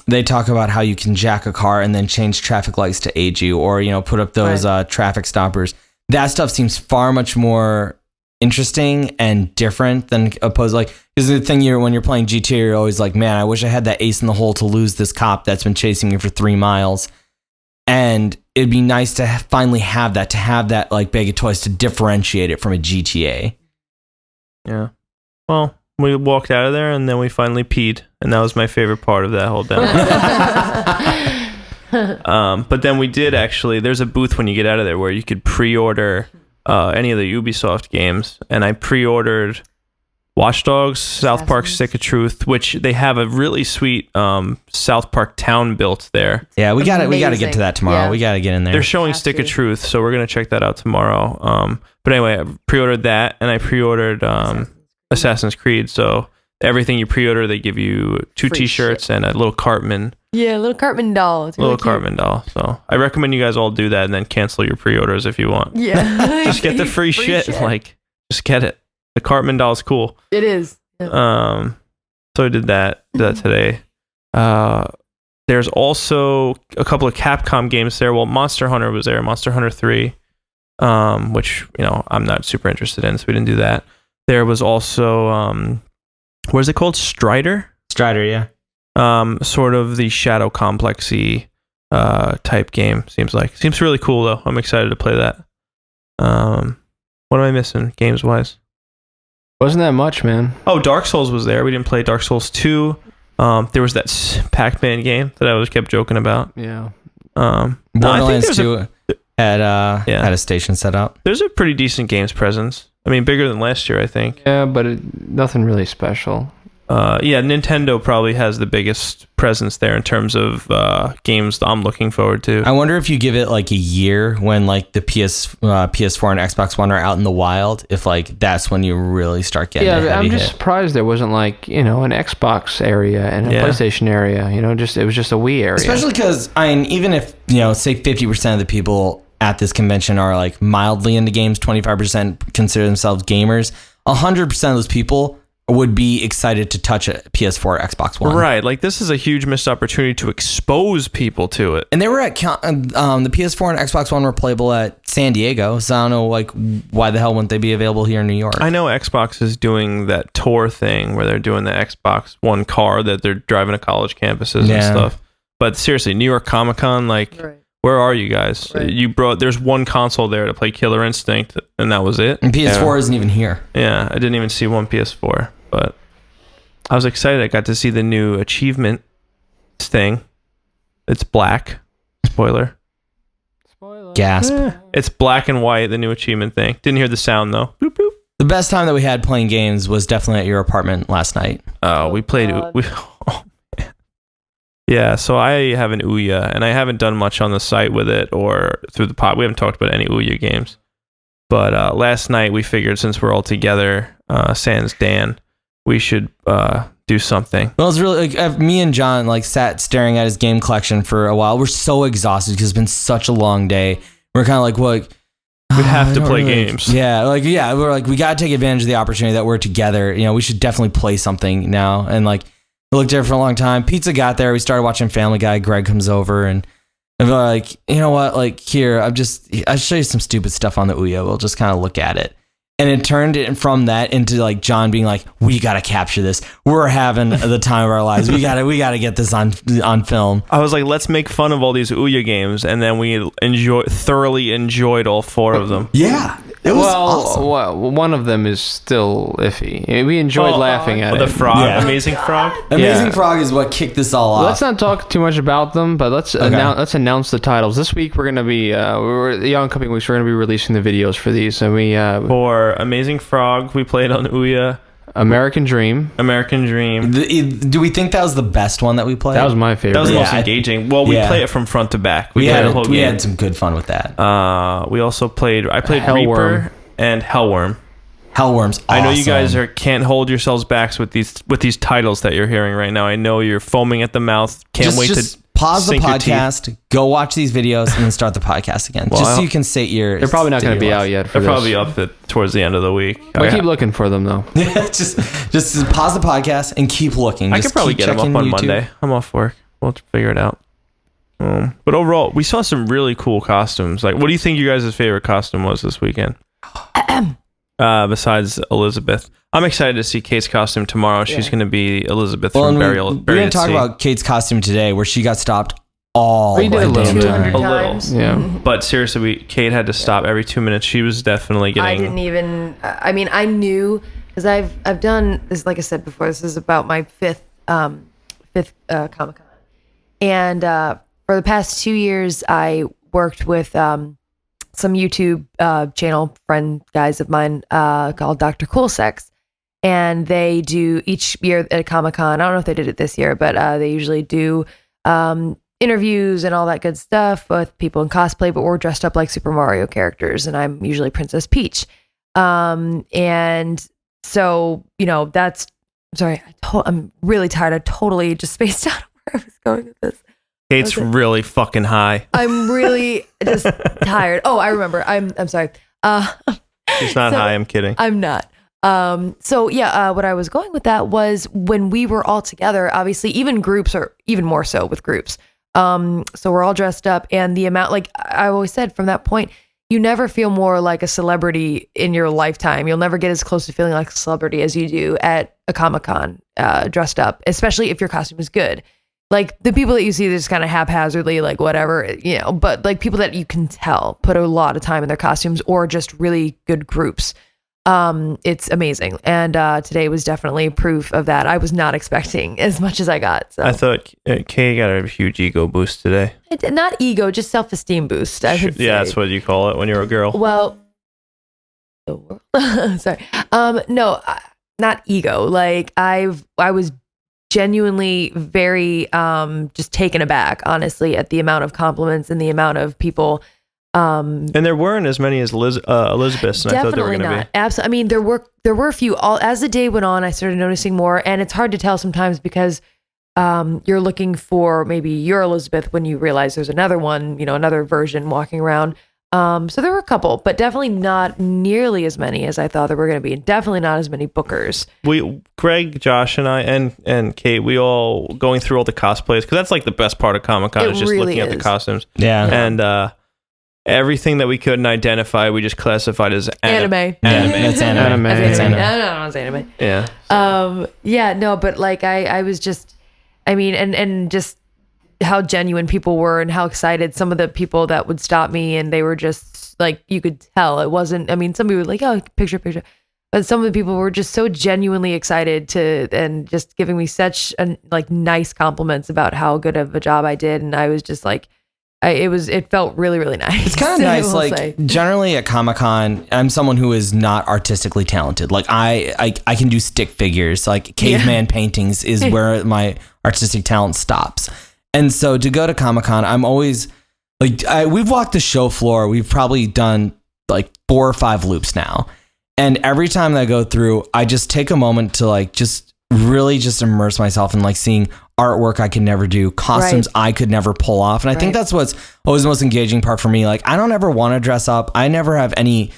they talk about how you can jack a car and then change traffic lights to aid you, or, you know, put up those traffic stoppers. That stuff seems far much more interesting and different than opposed, like, because the thing when you're playing GTA, you're always like, man, I wish I had that ace in the hole to lose this cop that's been chasing me for 3 miles. And it'd be nice to finally have that like bag of toys to differentiate it from a GTA. Yeah. Well, we walked out of there and then we finally peed, and that was my favorite part of that whole demo. But then we did actually, there's a booth when you get out of there where you could pre-order any of the Ubisoft games, and I pre-ordered Watch Dogs, South Park Stick of Truth, which they have a really sweet South Park town built there. Yeah, we got to get to that tomorrow. Yeah. We got to get in there. They're showing Stick of Truth, so we're gonna check that out tomorrow. But anyway, I pre-ordered that, and I pre-ordered Assassin's Creed. So everything you pre-order, they give you 2 Free T-shirts and a little Cartman. Yeah, little Cartman doll. It's really cute. Cartman doll. So I recommend you guys all do that and then cancel your pre-orders if you want. Yeah. Just get the free shit. Like, just get it. The Cartman doll is cool. It is. Yeah. So I did that today. There's also a couple of Capcom games there. Well, Monster Hunter was there. Monster Hunter 3, which, you know, I'm not super interested in, so we didn't do that. There was also, what is it called? Strider, yeah. Sort of the Shadow Complexy type game. Seems really cool though. I'm excited to play that. What am I missing games wise? Wasn't that much, man. Oh, Dark Souls was there. We didn't play Dark Souls 2. There was that Pac-Man game that I always kept joking about. Yeah. Borderlands 2 had a station set up. There's a pretty decent games presence. I mean, bigger than last year, I think. Yeah, but nothing really special. Nintendo probably has the biggest presence there in terms of games that I'm looking forward to. I wonder if you give it like a year when like the PS4 and Xbox One are out in the wild, if like that's when you really start getting a heavy I'm just hit. surprised there wasn't like, an Xbox area and a PlayStation area, it was just a Wii area. Especially because, even if, say 50% of the people at this convention are like mildly into games, 25% consider themselves gamers, 100% of those people would be excited to touch a PS4 or Xbox One. Right. Like, this is a huge missed opportunity to expose people to it. And they were at, the PS4 and Xbox One were playable at San Diego, so I don't know, like, why the hell wouldn't they be available here in New York? I know Xbox is doing that tour thing where they're doing the Xbox One car that they're driving to college campuses and stuff. But seriously, New York Comicon, like... Right. Where are you guys? Right. There's one console there to play Killer Instinct, and that was it. And PS4 isn't even here. Yeah, I didn't even see one PS4, but I was excited. I got to see the new achievement thing. It's black. Spoiler. Gasp. It's black and white, the new achievement thing. Didn't hear the sound, though. Boop, boop. The best time that we had playing games was definitely at your apartment last night. We played... Yeah, so I have an Ouya, and I haven't done much on the site with it or through the pod. We haven't talked about any Ouya games. But last night we figured since we're all together, sans Dan, we should do something. Well, it's really like me and John like sat staring at his game collection for a while. We're so exhausted because it's been such a long day. We're kind of like, well, we have to play games. Yeah, we're like, we got to take advantage of the opportunity that we're together. We should definitely play something now. And like, we looked there for a long time. Pizza got there. We started watching Family Guy. Greg comes over and we're like, you know what? Like, here, I'll show you some stupid stuff on the Ouya. We'll just kind of look at it. And it turned it from that into like John being like, we got to capture this. We're having the time of our lives. We got to get this on film. I was like, let's make fun of all these Ouya games. And then we thoroughly enjoyed all four of them. Yeah. It was awesome. Well, one of them is still iffy. We enjoyed laughing at it. The frog, Amazing Frog. Amazing Frog is what kicked this all off. Let's not talk too much about them, but let's announce the titles. This week we're gonna be the oncoming weeks we're gonna be releasing the videos for these. And for Amazing Frog, we played on Ouya. American Dream. Do we think that was the best one that we played? That was my favorite. That was the most engaging. Well, we play it from front to back. We had some good fun with that. We also played Hellworm. Reaper and Hellworm. Hellworm's awesome. I know you guys can't hold yourselves back with these titles that you're hearing right now. I know you're foaming at the mouth. Can't wait to pause the podcast, go watch these videos, and then start the podcast again. Just so you can sate your... They're probably not going to be out yet for They're probably up towards the end of the week. We keep looking for them, though. just pause the podcast and keep looking. I could probably get them up on YouTube. Monday. I'm off work. We'll figure it out. But overall, we saw some really cool costumes. Like, what do you think you guys' favorite costume was this weekend? Besides Elizabeth. I'm excited to see Kate's costume tomorrow. She's going to be Elizabeth from Burial. We're going to talk about Kate's costume today, where she got stopped we did a little times. Yeah. But seriously, Kate had to stop every 2 minutes. She was definitely getting... I didn't even... I knew... Because I've done this, like I said before, this is about my fifth Comicon. And for the past 2 years, I worked with some YouTube channel friend guys of mine called Dr. Cool Sex. And they do each year at Comicon. I don't know if they did it this year, but they usually do interviews and all that good stuff with people in cosplay, but we're dressed up like Super Mario characters. And I'm usually Princess Peach. And so, that's... Sorry, I'm really tired. I totally just spaced out where I was going with this. Kate's really fucking high. I'm really just tired. Oh, I remember. I'm sorry. She's not high. I'm kidding. I'm not. What I was going with that was when we were all together, obviously even groups or even more so with groups. So we're all dressed up and the amount, like I always said from that point, you never feel more like a celebrity in your lifetime. You'll never get as close to feeling like a celebrity as you do at a Comic-Con dressed up, especially if your costume is good. Like the people that you see just kind of haphazardly, like whatever, but like people that you can tell put a lot of time in their costumes or just really good groups. It's amazing. And today was definitely proof of that. I was not expecting as much as I got. So. I thought Kay got a huge ego boost today. Not ego, just self-esteem boost. I should say. That's what you call it when you're a girl. Well, the world. Sorry. No, not ego. Like I was genuinely very just taken aback, honestly, at the amount of compliments and the amount of people. And there weren't as many as Elizabeth's, and I thought there were going to be. Absolutely. I mean, there were a few. As the day went on, I started noticing more, and it's hard to tell sometimes because you're looking for maybe your Elizabeth when you realize there's another one, another version walking around. So there were a couple, but definitely not nearly as many as I thought there were going to be. And definitely not as many bookers. Greg, Josh, and I, and Kate, we all going through all the cosplays, because that's like the best part of Comicon is just looking at the costumes. Yeah. And everything that we couldn't identify, we just classified as anime. Anime. It's anime. It's anime. No, it's anime. Yeah. Yeah, no, but like I was just, I mean, and just how genuine people were and how excited some of the people that would stop me, and they were just like, you could tell it wasn't, I mean, some people were like, oh, picture, but some of the people were just so genuinely excited and just giving me such like nice compliments about how good of a job I did. And I was just like, it felt really, really nice. It's kind of nice. Like generally at Comic-Con, I'm someone who is not artistically talented. Like I can do stick figures, like caveman paintings is where my artistic talent stops. And so to go to Comic-Con, I'm always like, we've walked the show floor. We've probably done like 4 or 5 loops now. And every time that I go through, I just take a moment to like, just really just immerse myself in like seeing artwork I could never do, costumes I could never pull off. And I think that's what's always the most engaging part for me. Like, I don't ever want to dress up. I never have any,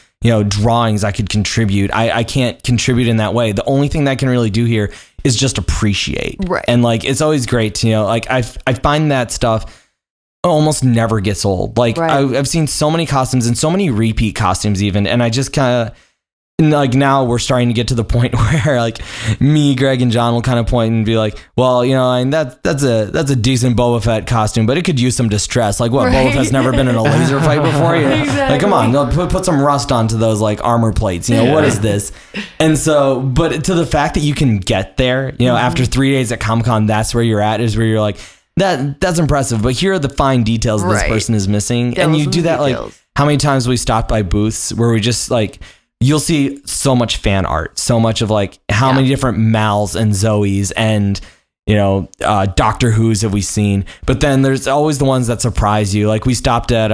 drawings I could contribute. I can't contribute in that way. The only thing that I can really do here is just appreciate. Right. And like, it's always great to, like I find that stuff almost never gets old. Like I've seen so many costumes and so many repeat costumes even. And I just kind of, like now we're starting to get to the point where like me, Greg, and John will kind of point and be like, well, that's a decent Boba Fett costume, but it could use some distress. Like what? Boba Fett's never been in a laser fight before. Exactly. Like, come on, put some rust onto those like armor plates. What is this? And so, but to the fact that you can get there, after 3 days at Comic-Con, that's where you're at, is where you're like, that's impressive. But here are the fine details this person is missing. And you do that like how many times we stopped by booths where we just like, you'll see so much fan art, so much of like how many different Mals and Zoes and, Doctor Who's have we seen. But then there's always the ones that surprise you. Like we stopped at,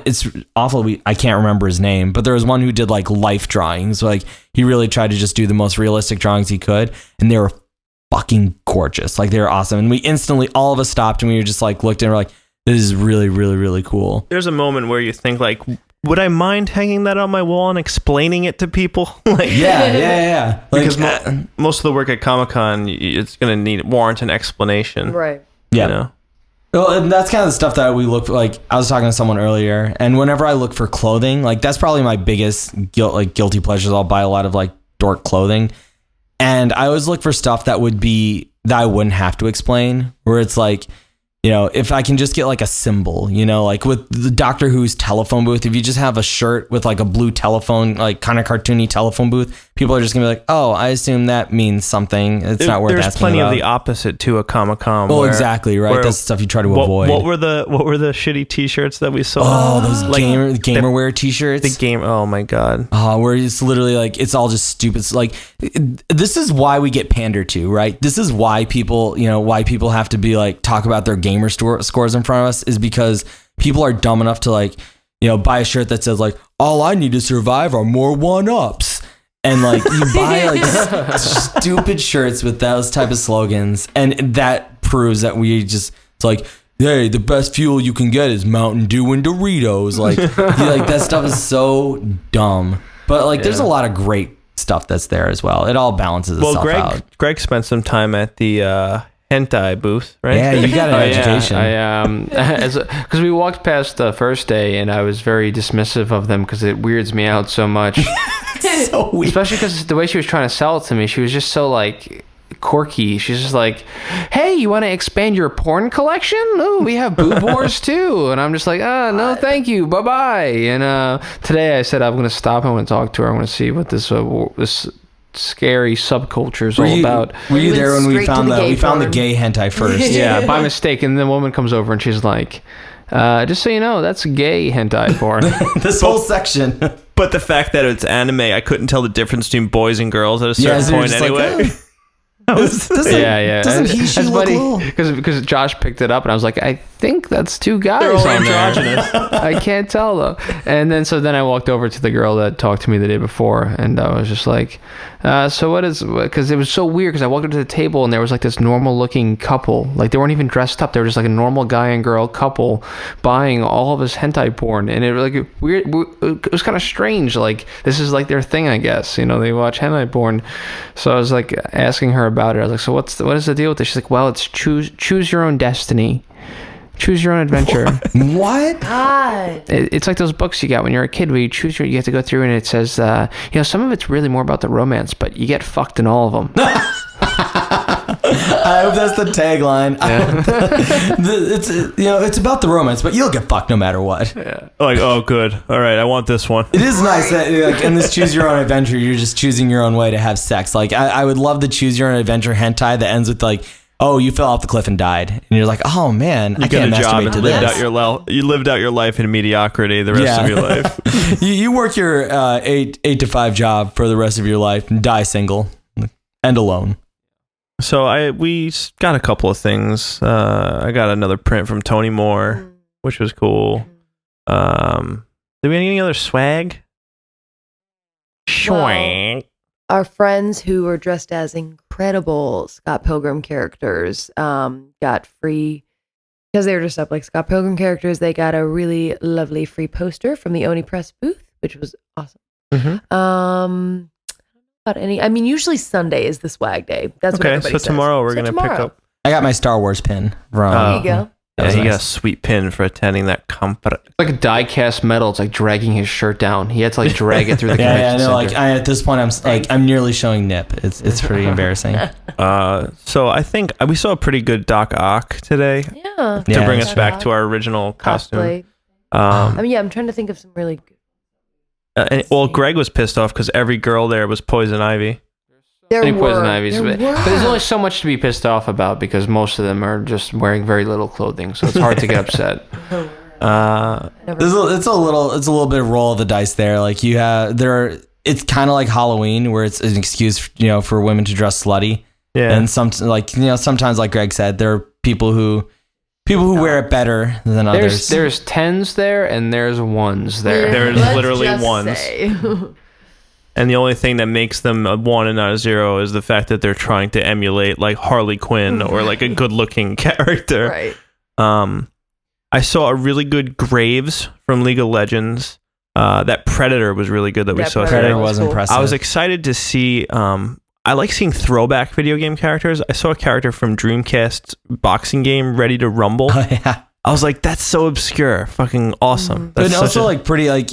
it's awful. I can't remember his name, but there was one who did like life drawings. Like he really tried to just do the most realistic drawings he could. And they were fucking gorgeous. Like they were awesome. And we instantly, all of us stopped and we were just like, looked and we're like, this is really, really, really cool. There's a moment where you think like, would I mind hanging that on my wall and explaining it to people? Like, yeah. Like, because most of the work at Comic-Con, it's going to warrant an explanation. Right. Yeah. Well, and that's kind of the stuff that we look like. I was talking to someone earlier, and whenever I look for clothing, like that's probably my biggest guilty pleasures. I'll buy a lot of like dork clothing, and I always look for stuff that I wouldn't have to explain, where it's like, if I can just get like a symbol, like with the Doctor Who's telephone booth, if you just have a shirt with like a blue telephone, like kind of cartoony telephone booth, people are just gonna be like, oh, I assume that means something. It's not worth asking about. There's plenty of the opposite to a Comic-Con. Well, exactly, right? That's the stuff you try to avoid. What were the shitty t-shirts that we saw? Oh, those gamerware t-shirts. Oh my God. Oh, where it's literally like, it's all just stupid. It's like, this is why we get pandered to, right? This is why people, why people have to be like, talk about their gamer scores in front of us, is because people are dumb enough to like, buy a shirt that says like, all I need to survive are more 1-ups. And like you buy like stupid shirts with those type of slogans. And that proves that it's like, hey, the best fuel you can get is Mountain Dew and Doritos. Like, that stuff is so dumb. But like, there's a lot of great stuff that's there as well. It all balances itself out. Greg spent some time at the hentai booth, right? Yeah, you got an education. Because we walked past the first day and I was very dismissive of them because it weirds me out so much. So weird. Especially because the way she was trying to sell it to me, she was just so like quirky. She's just like, hey, you want to expand your porn collection? Oh, we have boob wars too. And I'm just like, no, thank you, bye bye. And today I said I'm going to stop. I want to talk to her. I want to see what this scary subculture is all about. Were you there when we found the gay hentai first? Yeah, by mistake. And the woman comes over and she's like, Just so you know, that's gay hentai porn. This whole section. But the fact that it's anime, I couldn't tell the difference between boys and girls at a certain so you're point just like, anyway. Doesn't he, she look little? Because Josh picked it up and I was like, I think that's two guys They're all on there. androgynous. I can't tell though. And then I walked over to the girl that talked to me the day before, and I was just like, so what is? Because it was so weird. Because I walked up to the table and there was like this normal looking couple. Like they weren't even dressed up. They were just like a normal guy and girl couple buying all of this hentai porn, and it was like weird. It was kind of strange. Like this is like their thing, I guess. You know, they watch hentai porn. So I was like asking her about it. I was like, so what is the deal with this? She's like, well, it's choose your own destiny. Choose your own adventure. What? God. It's like those books you got when you're a kid where you have to go through and it says, some of it's really more about the romance, but you get fucked in all of them. I hope that's the tagline. Yeah. It's about the romance, but you'll get fucked no matter what. Yeah. Like, oh, good. All right, I want this one. It is nice that like, in this choose your own adventure, you're just choosing your own way to have sex. Like I would love the choose your own adventure hentai that ends with like, oh, you fell off the cliff and died, and you're like, oh man, I can't masturbate to this. You lived out your life in mediocrity the rest of your life. you work your 8 to 5 job for the rest of your life and die single and alone. So we got a couple of things. I got another print from Tony Moore, which was cool. Did we have any other swag? Swag. Our friends who were dressed as incredible Scott Pilgrim characters got free, because they were dressed up like Scott Pilgrim characters, they got a really lovely free poster from the Oni Press booth, which was awesome. Mm-hmm. Usually Sunday is the swag day. That's what everybody says. Tomorrow we're going to pick up. I got my Star Wars pin from... There you go. Yeah, he nice. got a sweet pin for attending that conference. It's like a die-cast metal. It's like dragging his shirt down. He had to like drag it through the convention center. Like at this point, I'm nearly showing nip. It's pretty embarrassing. So I think we saw a pretty good Doc Ock today. Yeah. To bring us back to our original costume. Cosplay. I'm trying to think of some really good. Greg was pissed off because every girl there was Poison Ivy. There Any were. Poison Ivies, There but were. there's only so much to be pissed off about because most of them are just wearing very little clothing, so it's hard to get upset. It's a little bit of roll of the dice there. Like it's kind of like Halloween where it's an excuse, for women to dress slutty. Yeah. And sometimes like Greg said, there are people who wear it better than others. There's 10s there and there's 1s there. There's Let's literally just ones. say. And the only thing that makes them a 1 and not a 0 is the fact that they're trying to emulate like Harley Quinn or like a good-looking character. Right. I saw a really good Graves from League of Legends. That Predator was really good that we saw Predator today. was cool. impressive. I was excited to see. I like seeing throwback video game characters. I saw a character from Dreamcast boxing game, Ready to Rumble. Oh, yeah. I was like, that's so obscure, fucking awesome. But That's also such like pretty like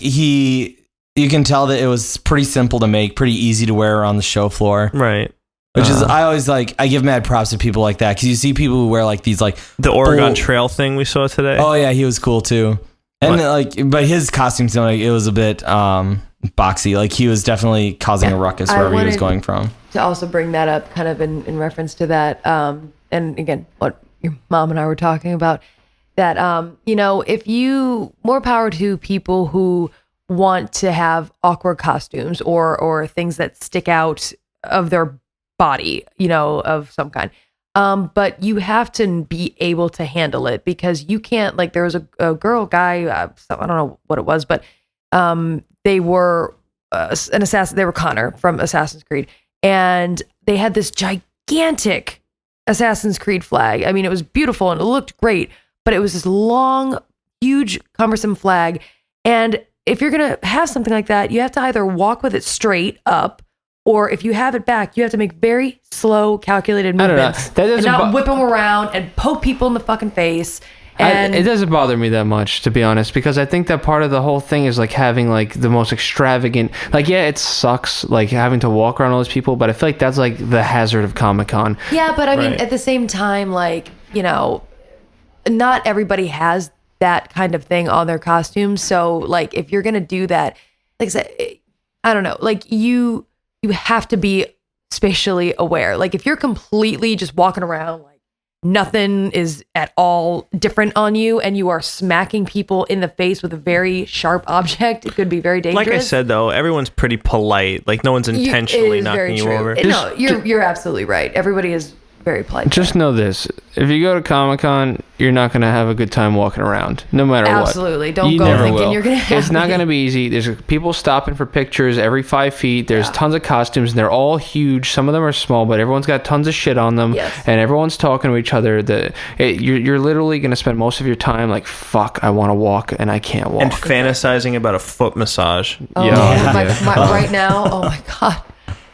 you can tell that it was pretty simple to make, pretty easy to wear around the show floor. right. Which is, I always I give mad props to people like that because you see people who wear like these like The Oregon Trail thing we saw today. Oh yeah, he was cool too. And but his costume seemed like it was a bit boxy. Like he was definitely causing a ruckus wherever he was going from. To also bring that up, kind of in reference to that, and again, what your mom and I were talking about, that if you more power to people who want to have awkward costumes or things that stick out of their body, of some kind. But you have to be able to handle it because you can't, like, there was a guy, I don't know what it was, but they were an assassin. They were Connor from Assassin's Creed, and they had this gigantic Assassin's Creed flag. I mean, it was beautiful and it looked great, but it was this long, huge, cumbersome flag. And if you're going to have something like that, you have to either walk with it straight up, or if you have it back, you have to make very slow, calculated movements. That doesn't and not whip them around and poke people in the fucking face. And it doesn't bother me that much, to be honest, because I think that part of the whole thing is like having like the most extravagant, like, yeah, it sucks like having to walk around all those people, but I feel like that's like the hazard of Comicon. Yeah, but I mean, at the same time, like, not everybody has that kind of thing on their costumes. So like, if you're going to do that, like I said, I don't know, like you have to be spatially aware. Like if you're completely just walking around like nothing is at all different on you, and you are smacking people in the face with a very sharp object. It could be very dangerous. Like I said, though, everyone's pretty polite. Like no one's intentionally knocking you over. No, you're absolutely right. Everybody is very polite. Just know this: if you go to Comic-Con, you're not going to have a good time walking around, no matter what. Absolutely, don't go thinking you're going to have. It's not going to be easy. There's people stopping for pictures every 5 feet. There's tons of costumes, and they're all huge. Some of them are small, but everyone's got tons of shit on them, and everyone's talking to each other. You're literally going to spend most of your time like, fuck, I want to walk and I can't walk, and fantasizing about a foot massage. Right now, oh my god,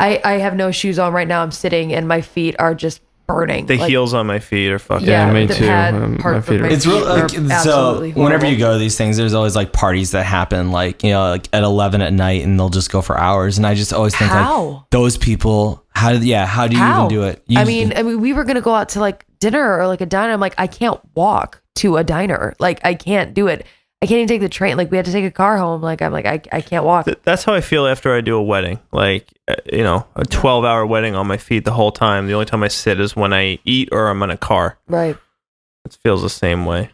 I have no shoes on right now. I'm sitting, and my feet are just burning. The heels on my feet are fucking. Yeah, me too. My feet are. It's real. So whenever you go to these things, there's always like parties that happen, like like at 11 at night, and they'll just go for hours. And I just always think like those people. How do you even do it? I mean, we were gonna go out to like dinner or like a diner. I'm like, I can't walk to a diner. Like I can't do it. I can't even take the train. Like we had to take a car home. Like I'm like, I can't walk. That's how I feel after I do a wedding. Like, a 12-hour wedding on my feet the whole time. The only time I sit is when I eat or I'm in a car. Right. It feels the same way.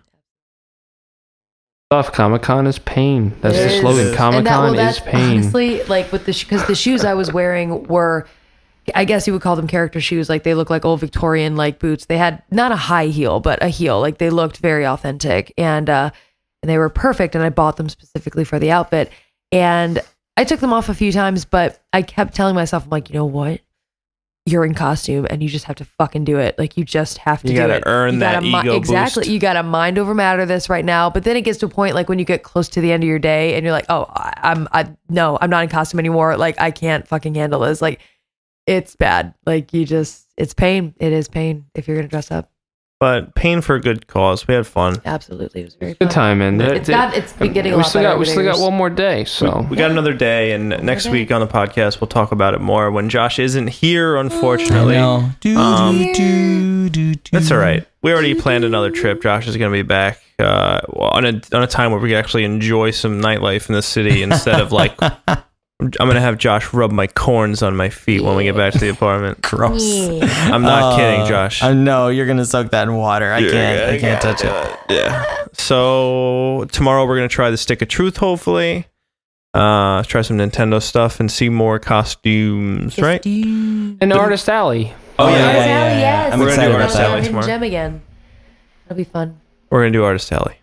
Comic-Con is pain. That's the slogan. Comic-Con is pain. Honestly, like with because the shoes I was wearing were, I guess you would call them character shoes. Like they look like old Victorian like boots. They had not a high heel, but a heel. Like they looked very authentic, and they were perfect. And I bought them specifically for the outfit. And I took them off a few times, but I kept telling myself, I'm like, you know what? You're in costume and you just have to fucking do it. Like you just have to do it. You gotta earn that ego exactly. boost. You gotta mind over matter this right now. But then it gets to a point like when you get close to the end of your day and you're like, oh, I'm not in costume anymore. Like I can't fucking handle this. Like it's bad. Like it's pain. It is pain if you're gonna dress up. But pain for a good cause. We had fun. Absolutely, it was very fun. Good time, and it's been getting a lot better. We still got one more day, so we got another day, and next week on the podcast we'll talk about it more when Josh isn't here. Unfortunately, that's all right. We already planned another trip. Josh is going to be back on a time where we can actually enjoy some nightlife in the city instead of like. I'm going to have Josh rub my corns on my feet when we get back to the apartment. Gross. I'm not kidding, Josh. I know you're going to soak that in water. I can't touch it. Yeah. So tomorrow we're going to try the Stick of Truth, hopefully. Try some Nintendo stuff and see more costumes, right? And Artist Alley. Oh, yeah. Yes. I'm excited about Artist Alley tomorrow. Gem again. That'll be fun. We're going to do Artist Alley.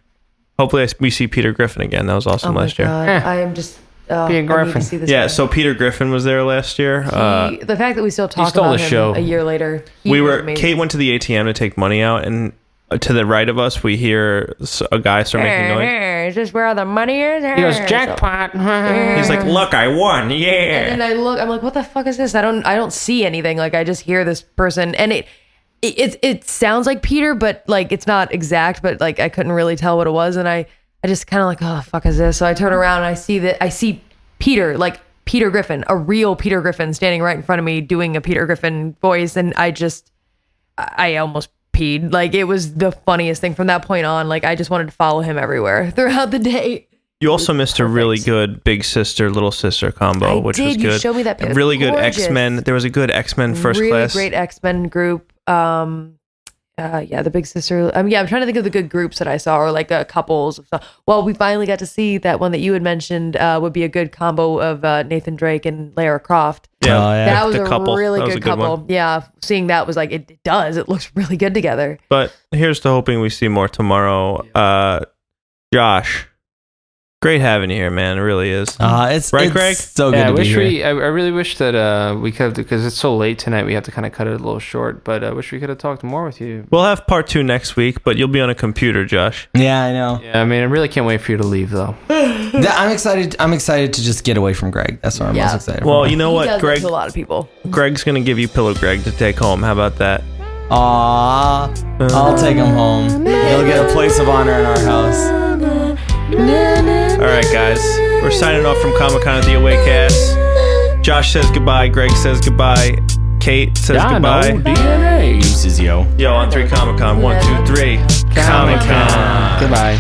Hopefully we see Peter Griffin again. That was awesome last year. I am just... Peter Griffin. Yeah, so Peter Griffin was there last year. The fact that we still talk about him a year later. Kate went to the ATM to take money out, and to the right of us, we hear a guy start making noise. Is this where the money is? He goes, jackpot. He's like, look, I won, yeah. And then I look, I'm like, what the fuck is this? I don't see anything. Like, I just hear this person, and it sounds like Peter, but like it's not exact. But like I couldn't really tell what it was, and I just kind of like, oh, the fuck is this? So I turn around and I see Peter, like Peter Griffin, a real Peter Griffin standing right in front of me doing a Peter Griffin voice. And I almost peed. Like it was the funniest thing from that point on. Like I just wanted to follow him everywhere throughout the day. You also missed a really good big sister, little sister combo, which was good. You showed me that picture. Really good X-Men. There was a good X-Men first class. Really great X-Men group. The big sister. I'm trying to think of the good groups that I saw, or like couples of stuff. Well, we finally got to see that one that you had mentioned would be a good combo of Nathan Drake and Lara Croft. Yeah, that was really good couple. One. Yeah, seeing that was like it does. It looks really good together. But here's to hoping we see more tomorrow. Josh. Great having you here, man. It really is. It's Greg? So good to be here. I really wish that we could, because it's so late tonight, we have to kind of cut it a little short. But I wish we could have talked more with you. We'll have part 2 next week, but you'll be on a computer, Josh. Yeah, I know. Yeah, I mean, I really can't wait for you to leave, though. I'm excited to just get away from Greg. That's what I'm most excited for. Well, you know what, Greg? To a lot of people. Greg's gonna give you Pillow Greg to take home. How about that? Aww, I'll take him home. He'll get a place of honor in our house. All right, guys. We're signing off from Comicon at the AwayCast. Josh says goodbye. Greg says goodbye. Kate says goodbye. DNA. Deuces, yo. Yo, on 3 Comicon. 1, 2, 3. Comicon. Goodbye.